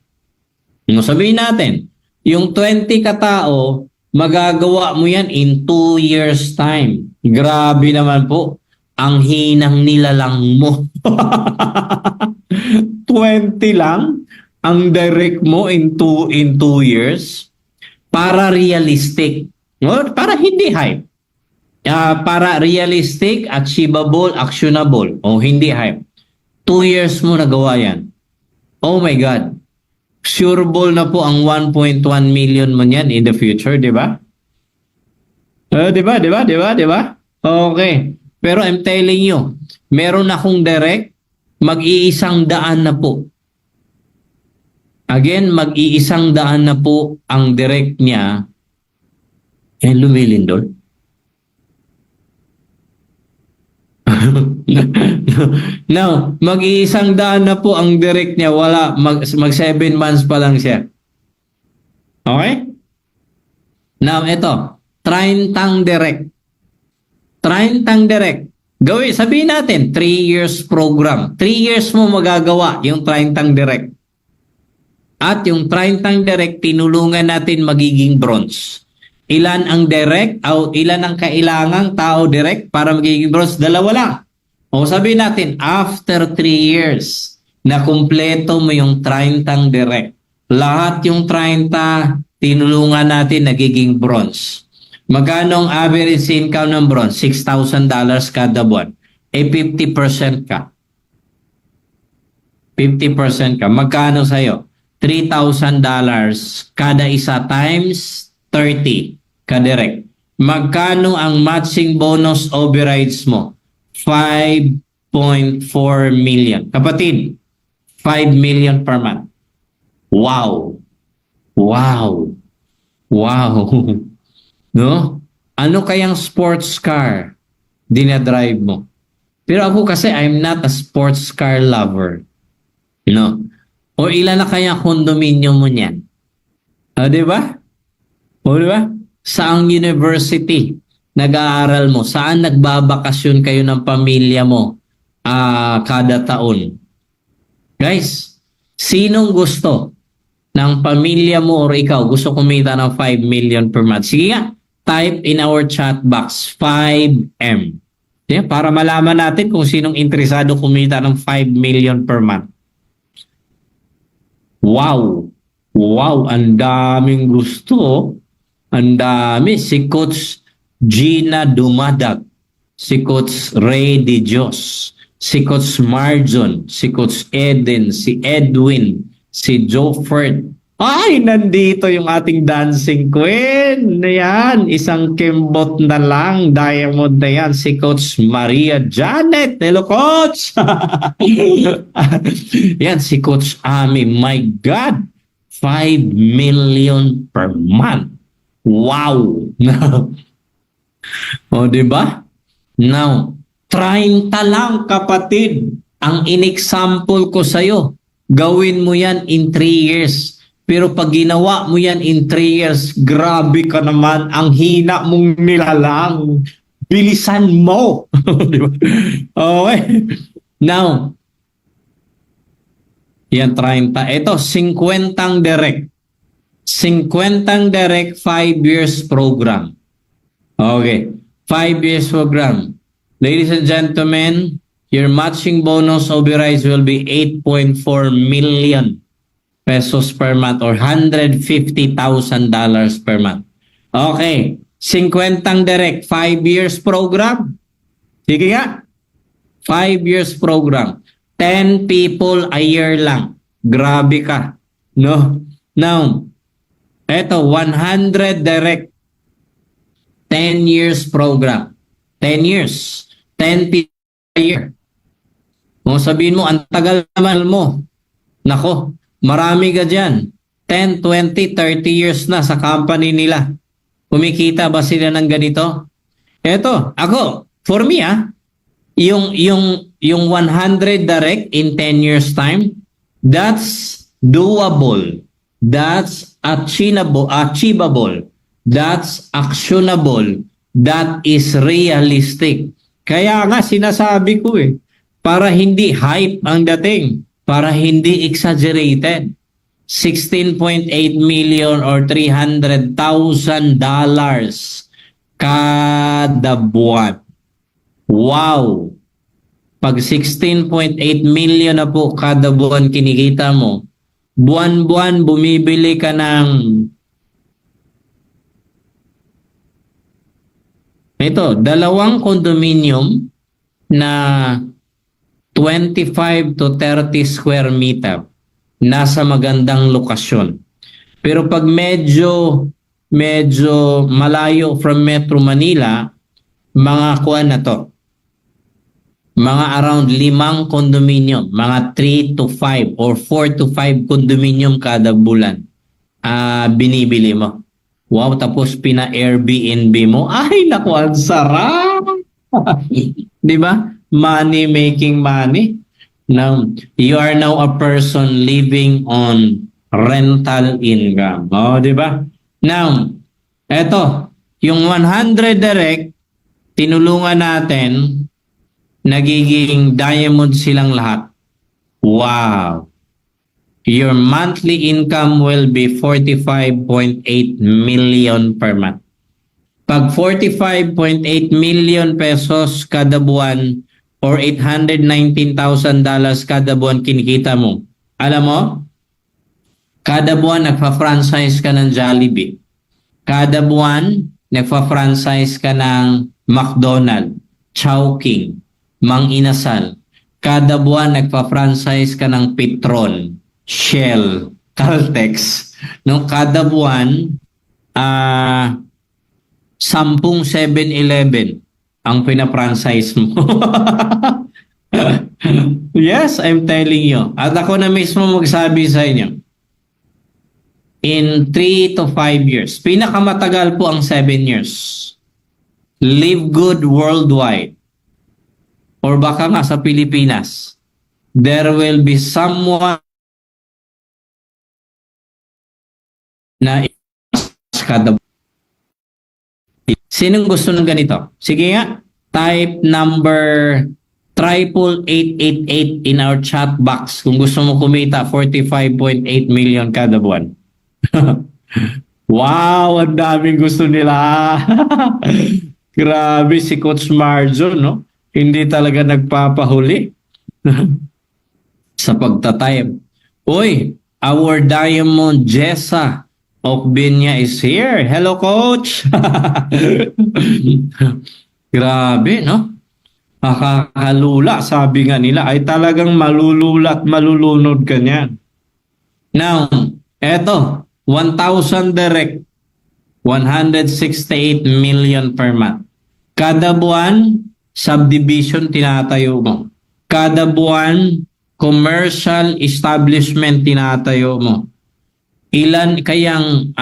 No, sabihin natin, yung 20 katao, magagawa mo yan in 2 years time. Grabe naman po. Ang hinang nilalang mo. 20 lang ang direct mo in 2 years. Para realistic. No? Para hindi hype. Para realistic, achievable, actionable. O hindi hype. 2 years mo nagawa yan. Oh my God. Sureable na po ang 1.1 million mo niyan in the future, di ba? Di ba? Okay. Pero I'm telling you, meron akong direct, mag-iisang daan na po. Again, mag-iisang daan na po ang direct niya. Lumilindol. Now, mag-iisang daan na po ang direct niya. Wala, mag 7 months pa lang siya. Okay? Now, ito. 30 direct. 30 direct. Gawin, sabihin natin, 3 years program. 3 years mo magagawa yung 30 direct. At yung 30 direct, tinulungan natin magiging bronze. Ilan ang direct o ilan ang kailangang tao direct para magiging bronze? 2 lang. O sabihin natin, after 3 years, na kumpleto mo yung 30 direct. Lahat yung 30, tinulungan natin nagiging bronze. Magkano ang average income ng bronze? $6,000 kada buwan. 50% ka. 50% ka. Magkano sa'yo? $3,000 kada isa times 30 ka-direct. Magkano ang matching bonus overrides mo? 5.4 million. Kapatid, 5 million per month. Wow! Wow! Wow! No? Ano kayang sports car dinadrive mo? Pero ako kasi, I'm not a sports car lover. You know? O ilan na kaya condominium mo niyan? Di ba? O di ba? Saang university nag-aaral mo? Saan nagbabakasyon kayo ng pamilya mo kada taon? Guys, sinong gusto ng pamilya mo or ikaw gusto kumita ng 5 million per month? Sige nga, type in our chat box 5M. Yeah, para malaman natin kung sinong interesado kumita ng 5 million per month. Wow! Wow! Ang daming gusto. Ang dami. Si Coach Gina Dumadag. Si Coach Ray De Dios. Si Coach Marjon. Si Coach Eden. Si Edwin. Si Jofford. Ay, nandito yung ating dancing queen. Ayan, isang kimbot na lang. Diamond na yan. Si Coach Maria Janet. Hello, Coach! Yan, si Coach Ami. My God! 5 million per month. Wow! O, di ba? Now, 30 lang, kapatid. Ang in-example ko sa'yo. Gawin mo yan in 3 years. Pero pag ginawa mo yan in 3 years, grabe ka naman, ang hina mong nilalang. Bilisan mo. Di ba? Okay. Now, yan 30. Ito, 50 direct. 50 direct, 5 years program. Okay. 5 years program. Ladies and gentlemen, your matching bonus overrides will be 8.4 million pesos per month or $150,000 per month. Okay. 50 direct, 5 years program. Sige nga. 5 years program. 10 people a year lang. Grabe ka. No? Now, eto, 100 direct. 10 years program. 10 years. 10 people a year. Kung sabihin mo, ang tagal naman mo. Nako. Marami ka dyan. 10, 20, 30 years na sa company nila. Kumikita ba sila ng ganito? Eto, ako, for me yung 100 direct in 10 years time, that's doable. That's achievable. That's actionable. That is realistic. Kaya nga sinasabi ko para hindi hype ang dating. Para hindi exaggerated. 16.8 million or $300,000 kada buwan. Wow! Pag 16.8 million na po kada buwan kinikita mo, buwan-buwan bumibili ka ng ito, 2 condominium na 25 to 30 square meter nasa magandang lokasyon. Pero pag medyo malayo from Metro Manila, mga kuwan na to. Mga around 5 condominium, mga 3 to 5 or 4 to 5 condominium kada bulan. Binibili mo. Wow, tapos pina-Airbnb mo. Ay, naku, ang sarap! Di ba? Money making money. Now, you are now a person living on rental income. Oh, di ba? Now, eto, yung 100 direct, tinulungan natin, nagiging diamond silang lahat. Wow! Your monthly income will be 45.8 million per month. Pag 45.8 million pesos kada buwan or $819,000 kada buwan kinikita mo, alam mo, kada buwan nagpa-franchise ka ng Jollibee. Kada buwan nagpa-franchise ka ng McDonald's, Chowking, Mang Inasal. Kada buwan nagpa-franchise ka ng Petron, Shell, Caltex. No, kada buwan 10 7-Eleven ang pina-franchise mo. Yes, I'm telling you. At ako na mismo magsabi sa inyo. In 3 to 5 years, pinakamatagal po ang 7 years. Live good worldwide. Or baka nga sa Pilipinas, there will be someone na kada. Sinong gusto ng ganito? Sige nga, type number 88888 in our chat box kung gusto mo kumita 45.8 million kada buwan. Wow, ang daming gusto nila. Grabe si Coach Marjo, no? Hindi talaga nagpapahuli sa pagtatype. Uy, our Diamond Jessa Okbinya is here. Hello, Coach! Grabe, no? Nakakalula, sabi nga nila, ay talagang malulula at malulunod ka niyan. Now, Eto, 1,000 direct, 168 million per month. Kada buwan, subdivision tinatayo mo. Kada buwan, commercial establishment tinatayo mo. Ilan kayang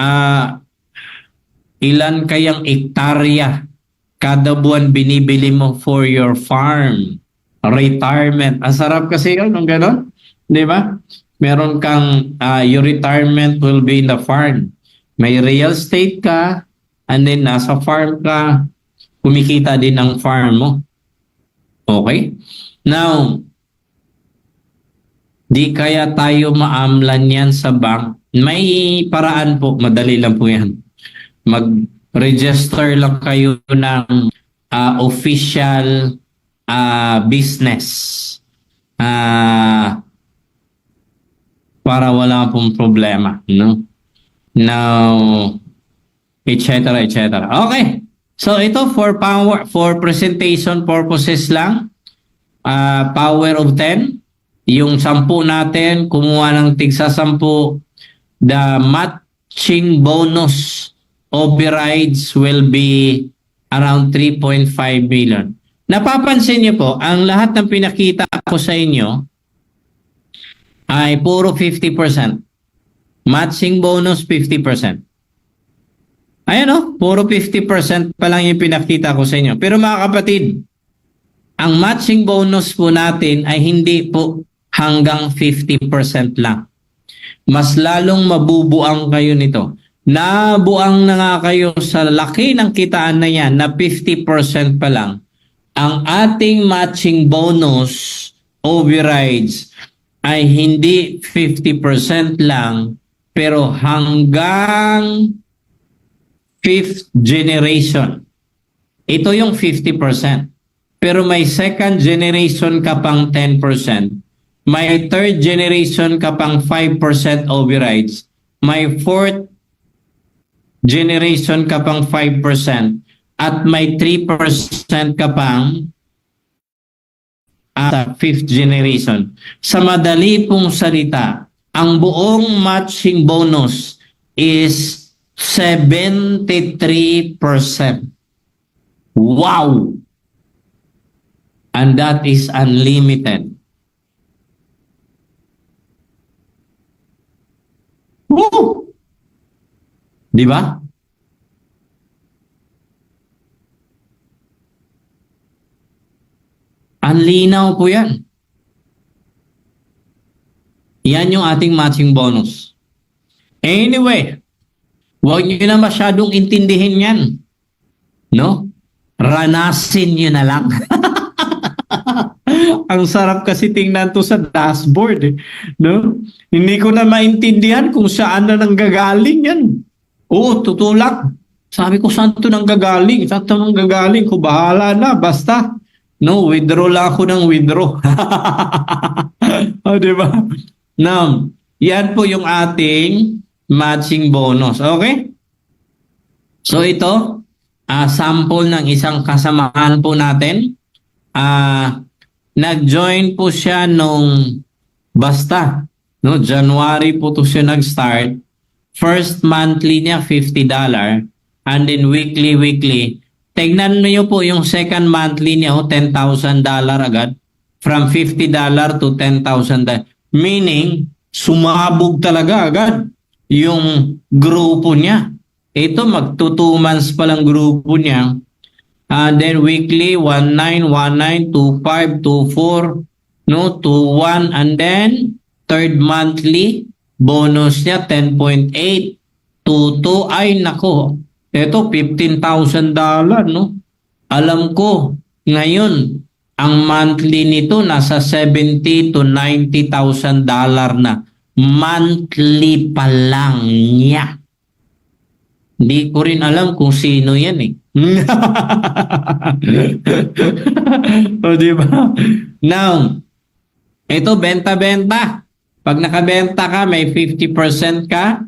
ektarya kada buwan binibili mo for your farm? Retirement. Ang sarap kasi yun, nung gano'n. Di ba? Meron kang, your retirement will be in the farm. May real estate ka, and then nasa farm ka, kumikita din ang farm mo. Okay? Now, di kaya tayo maamlan yan sa bank? May paraan po, madali lang po yan. Mag-register lang kayo ng official business para wala pong problema, no? Now, etc. etc. Okay. So ito for presentation purposes lang. Power of 10. Yung 10 natin, kumuha ng tigsa 10. The matching bonus overrides will be around 3.5 million. Napapansin niyo po, ang lahat ng pinakita ko sa inyo ay puro 50%. Matching bonus 50%. Ayan o, puro 50% pa lang yung pinakita ko sa inyo. Pero mga kapatid, ang matching bonus po natin ay hindi po hanggang 50% lang. Mas lalong mabubuang kayo nito. Nabuang na nga kayo sa laki ng kitaan na yan na 50% pa lang. Ang ating matching bonus overrides ay hindi 50% lang pero hanggang 5th generation. Ito yung 50%. Pero may second generation ka pang 10%. May third generation ka pang 5% overrides. May fourth generation ka pang 5%. At may 3% ka pang sa 5th generation. Sa madali pong salita, ang buong matching bonus is 73%. Wow! And that is unlimited. Woo! Di ba? Ang linaw po yan. Yan yung ating matching bonus. Anyway, huwag nyo na masyadong intindihin yan. No? Ranasin nyo na lang. Ang sarap kasi tingnan to sa dashboard. No? Hindi ko na maintindihan kung saan na nanggagaling yan. Oo, tutulak. Sabi ko, saan to nanggagaling? Saan to nanggagaling? Ko bahala na, basta. No, withdraw lang ako ng withdraw. O, diba? Now, yan po yung ating matching bonus. Okay? So, ito, sample ng isang kasamahan po natin. Nag-join po siya nung basta. No, January po to siya nag-start. First monthly niya, $50. And then weekly. Tignan niyo po yung second monthly niya, $10,000 agad. From $50 to $10,000. Meaning, sumabog talaga agad yung grupo niya. Ito, magto 2 months pa lang grupo niya. And then weekly, 19, 19, 25, 24, no, 21. And then, third monthly, bonus niya, 10.8, 22. Ay, nako. Ito, $15,000, no? Alam ko, ngayon, ang monthly nito nasa $70,000 to $90,000 na. Monthly pa lang niya. Hindi ko rin alam kung sino yan eh. O, diba? Now, ito, benta-benta. Pag nakabenta ka, may 50% ka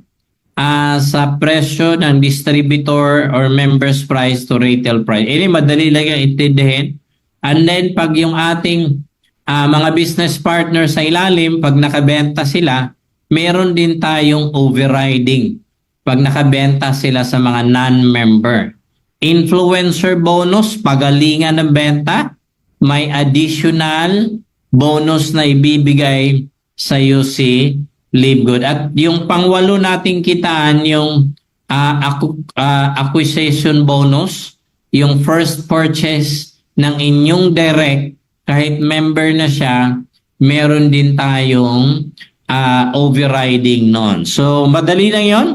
sa presyo ng distributor or members price to retail price. Ini madali lang yung intindihin. And then pag yung ating mga business partner sa ilalim, pag nakabenta sila, meron din tayong overriding pag nakabenta sila sa mga non-member. Influencer bonus, pagalingan ng benta, may additional bonus na ibibigay sa iyo si Live Good. At yung pangwalo nating kitaan, yung acquisition bonus, yung first purchase ng inyong direct, kahit member na siya, meron din tayong overriding noon. So, madali lang yon.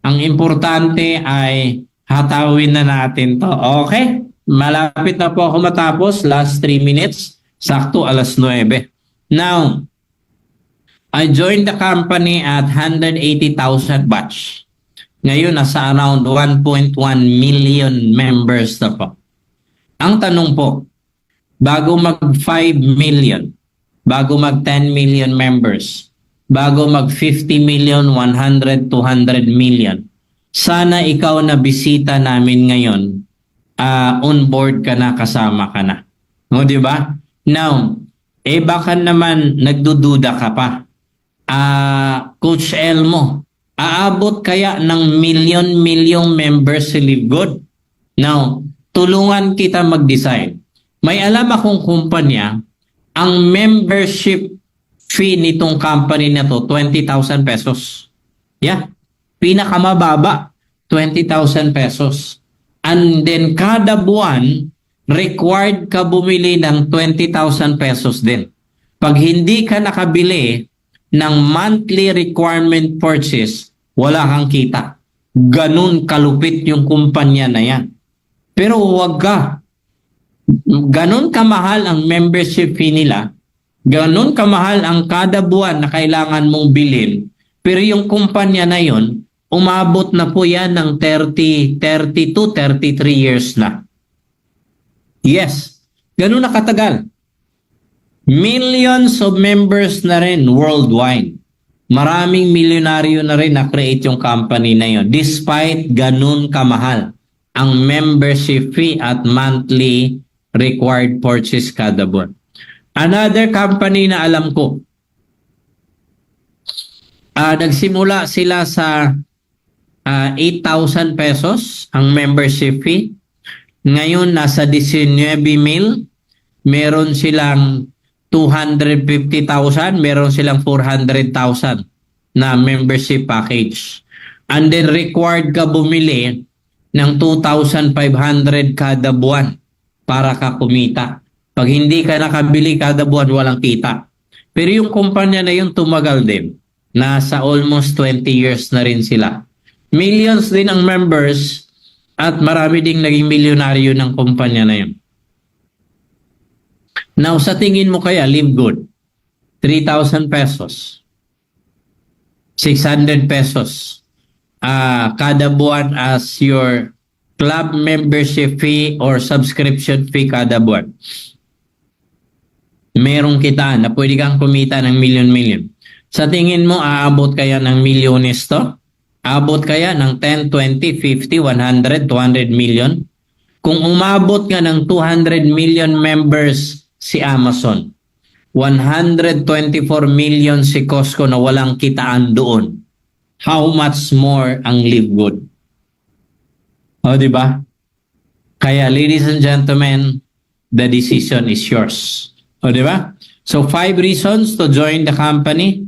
Ang importante ay hatawin na natin to. Okay? Malapit na po ako matapos. Last 3 minutes. Sakto, 9:00. Now, I joined the company at 180,000 batch. Ngayon, nasa around 1.1 million members na po. Ang tanong po, bago mag 5 million, bago mag 10 million members, bago mag 50 million, 100, 200 million, sana ikaw na bisita namin ngayon, on board ka na, kasama ka na. O, di ba? Now, baka naman nagdududa ka pa. Coach Elmo, aabot kaya ng million members si Live Good? Now, tulungan kita mag-decide. May alam akong kumpanya, ang membership fee nitong company na to, 20,000 pesos. Yeah. Pinakamababa, 20,000 pesos. And then kada buwan, required ka bumili ng 20,000 pesos din. Pag hindi ka nakabili ng monthly requirement purchase, wala kang kita. Ganun kalupit yung kumpanya na yan. Pero huwag ka. Ganun kamahal ang membership fee nila. Ganun kamahal ang kada buwan na kailangan mong bilhin. Pero yung kumpanya na yon, umabot na po yan ng 32, 33 years na. Yes, ganun na katagal. Millions of members na rin worldwide. Maraming milyonaryo na rin na-create yung company na yon. Despite ganun kamahal ang membership fee at monthly required purchase kada buwan. Another company na alam ko, nagsimula sila sa 8,000 pesos ang membership fee. Ngayon nasa 19,000. Meron silang 250,000, meron silang 400,000 na membership package. And then required ka bumili ng 2,500 kada buwan para ka kumita. Pag hindi ka nakabili kada buwan, walang kita. Pero yung kumpanya na yun tumagal din. Nasa almost 20 years na rin sila. Millions din ang members at marami ding naging milyonaryo ng kumpanya na yun. Now, sa tingin mo kaya, Live Good, 3,000 pesos, 600 pesos, kada buwan as your club membership fee or subscription fee kada buwan. Merong kita na pwede kang kumita ng million. Sa tingin mo, aabot kaya ng milyones to? Aabot kaya ng 10, 20, 50, 100, 200 million? Kung umabot nga ng 200 million members si Amazon, 124 million si Costco na walang kitaan doon, how much more ang Live Good? O, di ba? Kaya, ladies and gentlemen, the decision is yours. O, di ba? So, 5 reasons to join the company.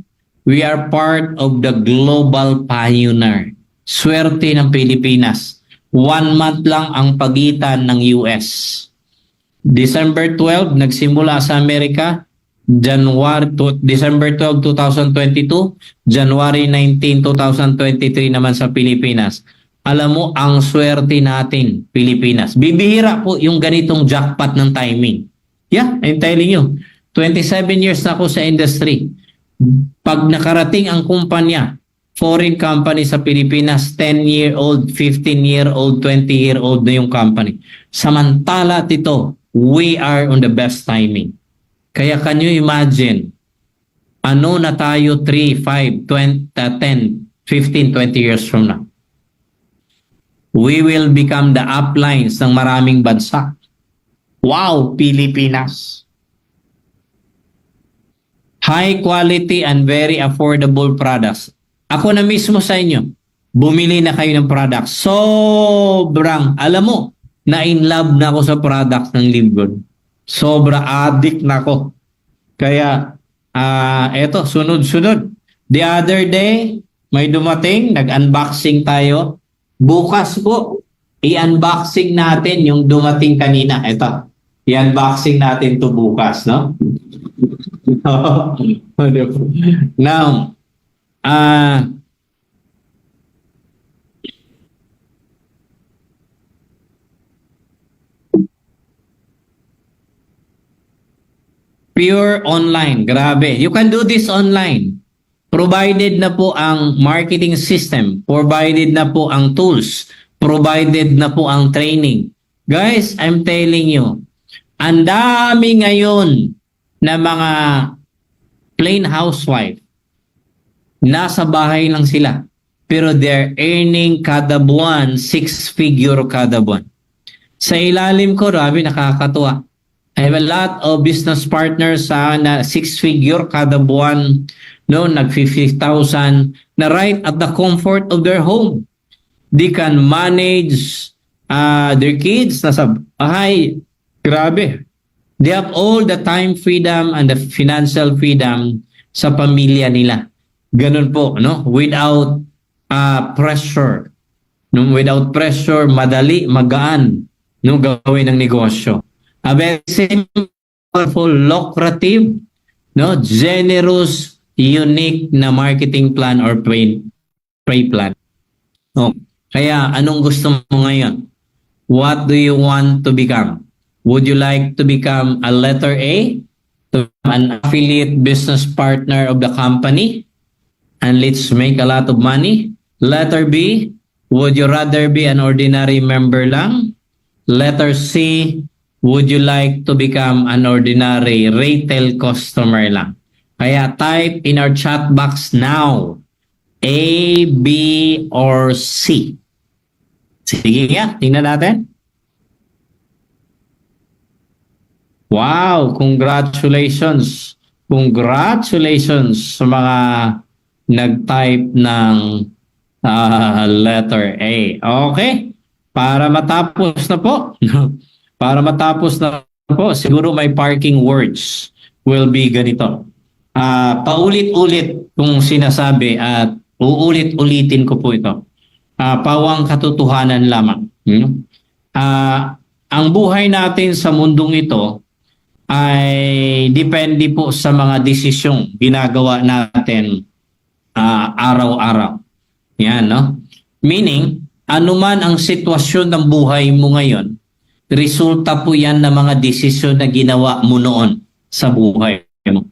We are part of the global pioneer. Swerte ng Pilipinas. 1 month lang ang pagitan ng US. December 12, nagsimula sa Amerika. December 12, 2022. January 19, 2023 naman sa Pilipinas. Alam mo, ang swerte natin, Pilipinas. Bibihira po yung ganitong jackpot ng timing. Yeah, I'm telling you. 27 years na ako sa industry. Pag nakarating ang kumpanya, foreign company sa Pilipinas, 10-year-old, 15-year-old, 20-year-old na yung company. Samantala dito, we are on the best timing. Kaya can you imagine, ano na tayo 3, 5, 20, 10, 15, 20 years from now? We will become the uplines ng maraming bansa. Wow, Pilipinas! high quality and very affordable products. Ako na mismo sa inyo, bumili na kayo ng products. Sobrang, alam mo, na in love na ako sa products ng Livgood. Sobra addict na ako. Kaya, eto, sunod-sunod. The other day, may dumating, nag-unboxing tayo. Bukas po, i-unboxing natin yung dumating kanina. Ito, i-unboxing natin to bukas, no? Now, pure online. Grabe. You can do this online. Provided na po ang marketing system. Provided na po ang tools. Provided na po ang training. Guys, I'm telling you, ang dami ngayon na mga plain housewife. Nasa bahay lang sila. Pero they're earning kada buwan, 6-figure kada buwan. Sa ilalim ko, grabe, nakakatuwa. I have a lot of business partners na 6-figure kada buwan, no, nag-50,000 na right at the comfort of their home. They can manage their kids. Nasa bahay. Grabe. They have all the time freedom and the financial freedom sa pamilya nila. Ganun po, no? Without pressure. No? Without pressure, madali, magaan, no, gawin ng negosyo. A very simple, lucrative, no, generous, unique na marketing plan or pay plan. Oh. Kaya anong gusto mo ngayon? What do you want to become? Would you like to become a letter A, to become an affiliate business partner of the company, and let's make a lot of money? Letter B, would you rather be an ordinary member lang? Letter C, would you like to become an ordinary retail customer lang? Kaya type in our chat box now, A, B, or C. Sige nga, tingnan natin. Wow, congratulations. Congratulations sa mga nag-type ng letter A. Okay, para matapos na po. Para matapos na po, siguro may parking words will be ganito. Paulit-ulit kung sinasabi at uulit-ulitin ko po ito. Pawang katotohanan lamang. Ang buhay natin sa mundong ito ay depende po sa mga desisyong ginagawa natin araw-araw. Yan, no? Meaning, anuman ang sitwasyon ng buhay mo ngayon, resulta po yan ng mga desisyon na ginawa mo noon sa buhay mo.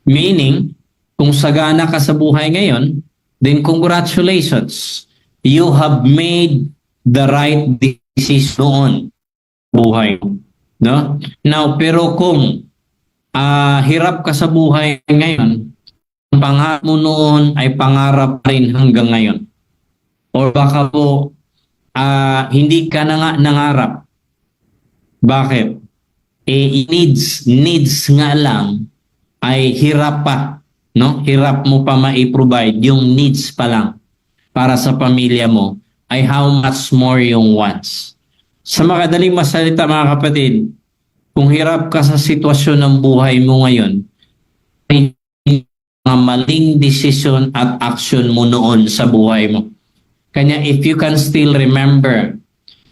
Meaning, kung sagana ka sa buhay ngayon, then congratulations. You have made the right decision noon buhay mo. No? Now, pero kung hirap ka sa buhay ngayon, ang pangarap mo noon ay pangarap rin hanggang ngayon. Or baka po, hindi ka na nga nangarap. Bakit? Needs nga lang ay hirap pa. No? Hirap mo pa ma-provide yung needs pa lang para sa pamilya mo ay how much more yung wants. Sa makadaling masalita mga kapatid, kung hirap ka sa sitwasyon ng buhay mo ngayon, ay mga maling decision at action mo noon sa buhay mo. Kanya if you can still remember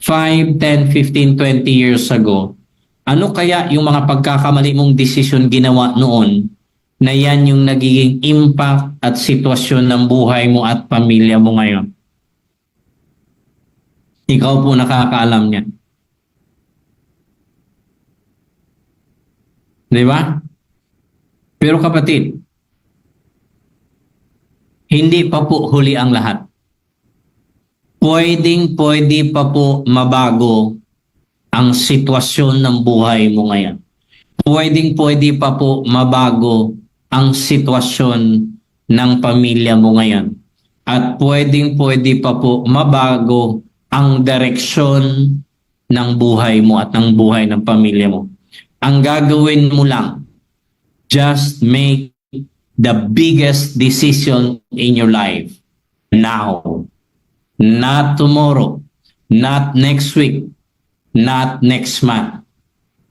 5, 10, 15, 20 years ago, ano kaya yung mga pagkakamali mong decision ginawa noon na yan yung nagiging impact at sitwasyon ng buhay mo at pamilya mo ngayon? Ikaw po nakakaalam niyan. Di ba? Pero kapatid, hindi pa po huli ang lahat. Pwede pa po mabago ang sitwasyon ng buhay mo ngayon. Pwede pa po mabago ang sitwasyon ng pamilya mo ngayon. At pwede pa po mabago ang direksyon ng buhay mo at ng buhay ng pamilya mo. Ang gagawin mo lang, just make the biggest decision in your life now. Not tomorrow, not next week, not next month,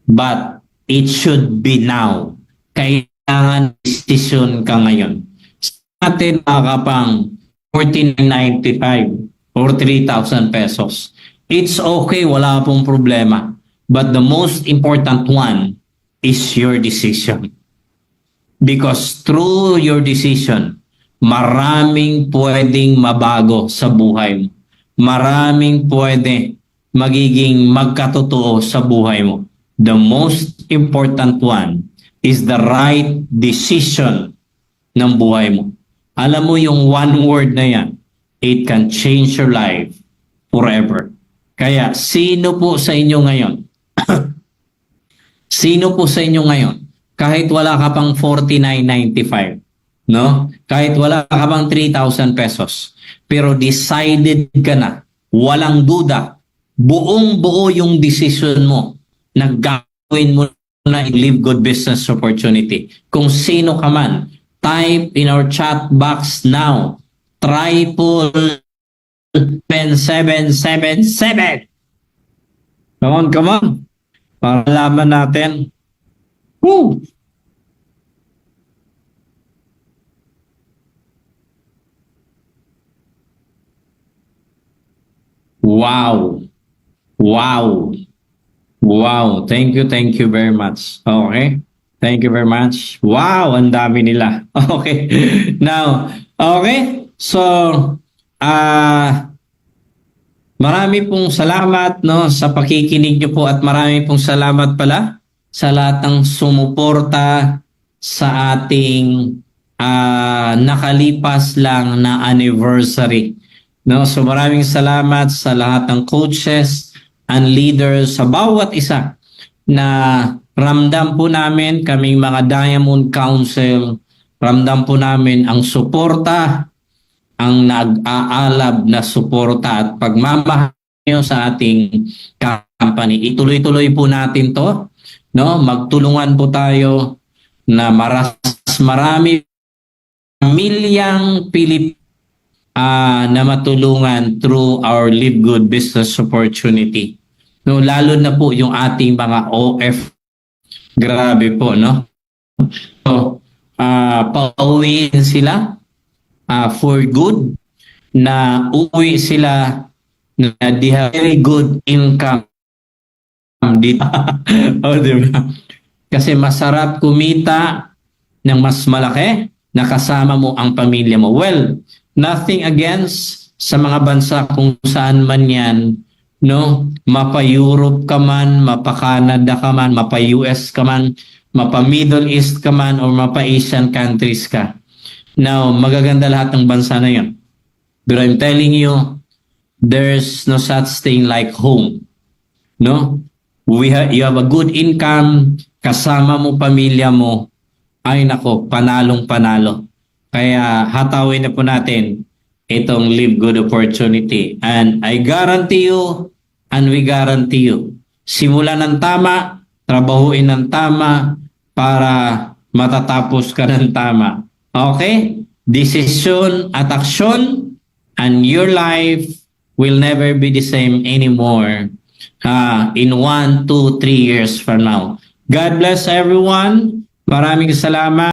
but it should be now. Kailangan decision ka ngayon. Sa atin makakapang 14.95 or 3,000 pesos. It's okay, wala pong problema. But the most important one is your decision. Because through your decision, maraming pwedeng mabago sa buhay mo. Maraming pwede magiging magkatotoo sa buhay mo. The most important one is the right decision ng buhay mo. Alam mo yung one word na yan, it can change your life forever. Kaya sino po sa inyo ngayon? Sino po sa inyo ngayon? Kahit wala ka pang 49.95, no? Kahit wala ka pang 3,000 pesos, pero decided ka na, walang duda, buong-buo yung decision mo na gagawin mo na live good business opportunity. Kung sino ka man, type in our chat box now, triple 777. Come on. Para malaman natin. Woo! Wow. Thank you very much. Okay. Thank you very much. Wow, ang dami nila. Okay. Now, okay. So, marami pong salamat no sa pakikinig niyo po at marami pong salamat pala sa lahat ng sumuporta sa ating nakalipas lang na anniversary. No, so maraming salamat sa lahat ng coaches and leaders sa bawat isa na ramdam po namin kaming mga Diamond Council, ramdam po namin ang suporta, ang nag-aalab na suporta at pagmamahal niyo sa ating company. Ituloy-tuloy po natin to, no? Magtulungan po tayo na marami milyang Pilipino na matulungan through our Live Good business opportunity. No, lalo na po yung ating mga OF. Grabe po, no? So, pauwiin sila for good, na uwi sila na they have very good income dito. Diba? Kasi masarap kumita ng mas malaki na kasama mo ang pamilya mo. Well, nothing against sa mga bansa kung saan man yan, no? Mapa-Europe ka man, mapa-Canada ka man, mapa-US ka man, mapa-Middle East ka man, or mapa-Asian countries ka. Now, magaganda lahat ng bansa na yun. But I'm telling you, there's no such thing like home. No? You have a good income, kasama mo pamilya mo, ay nako, panalong-panalo. Kaya hatawin na po natin itong Live Good opportunity. And I guarantee you, and we guarantee you, simulan ng tama, trabahuin ng tama, para matatapos ka ng tama. Okay? Decision at action, and your life will never be the same anymore in 1, 2, 3 years from now. God bless everyone. Maraming salamat.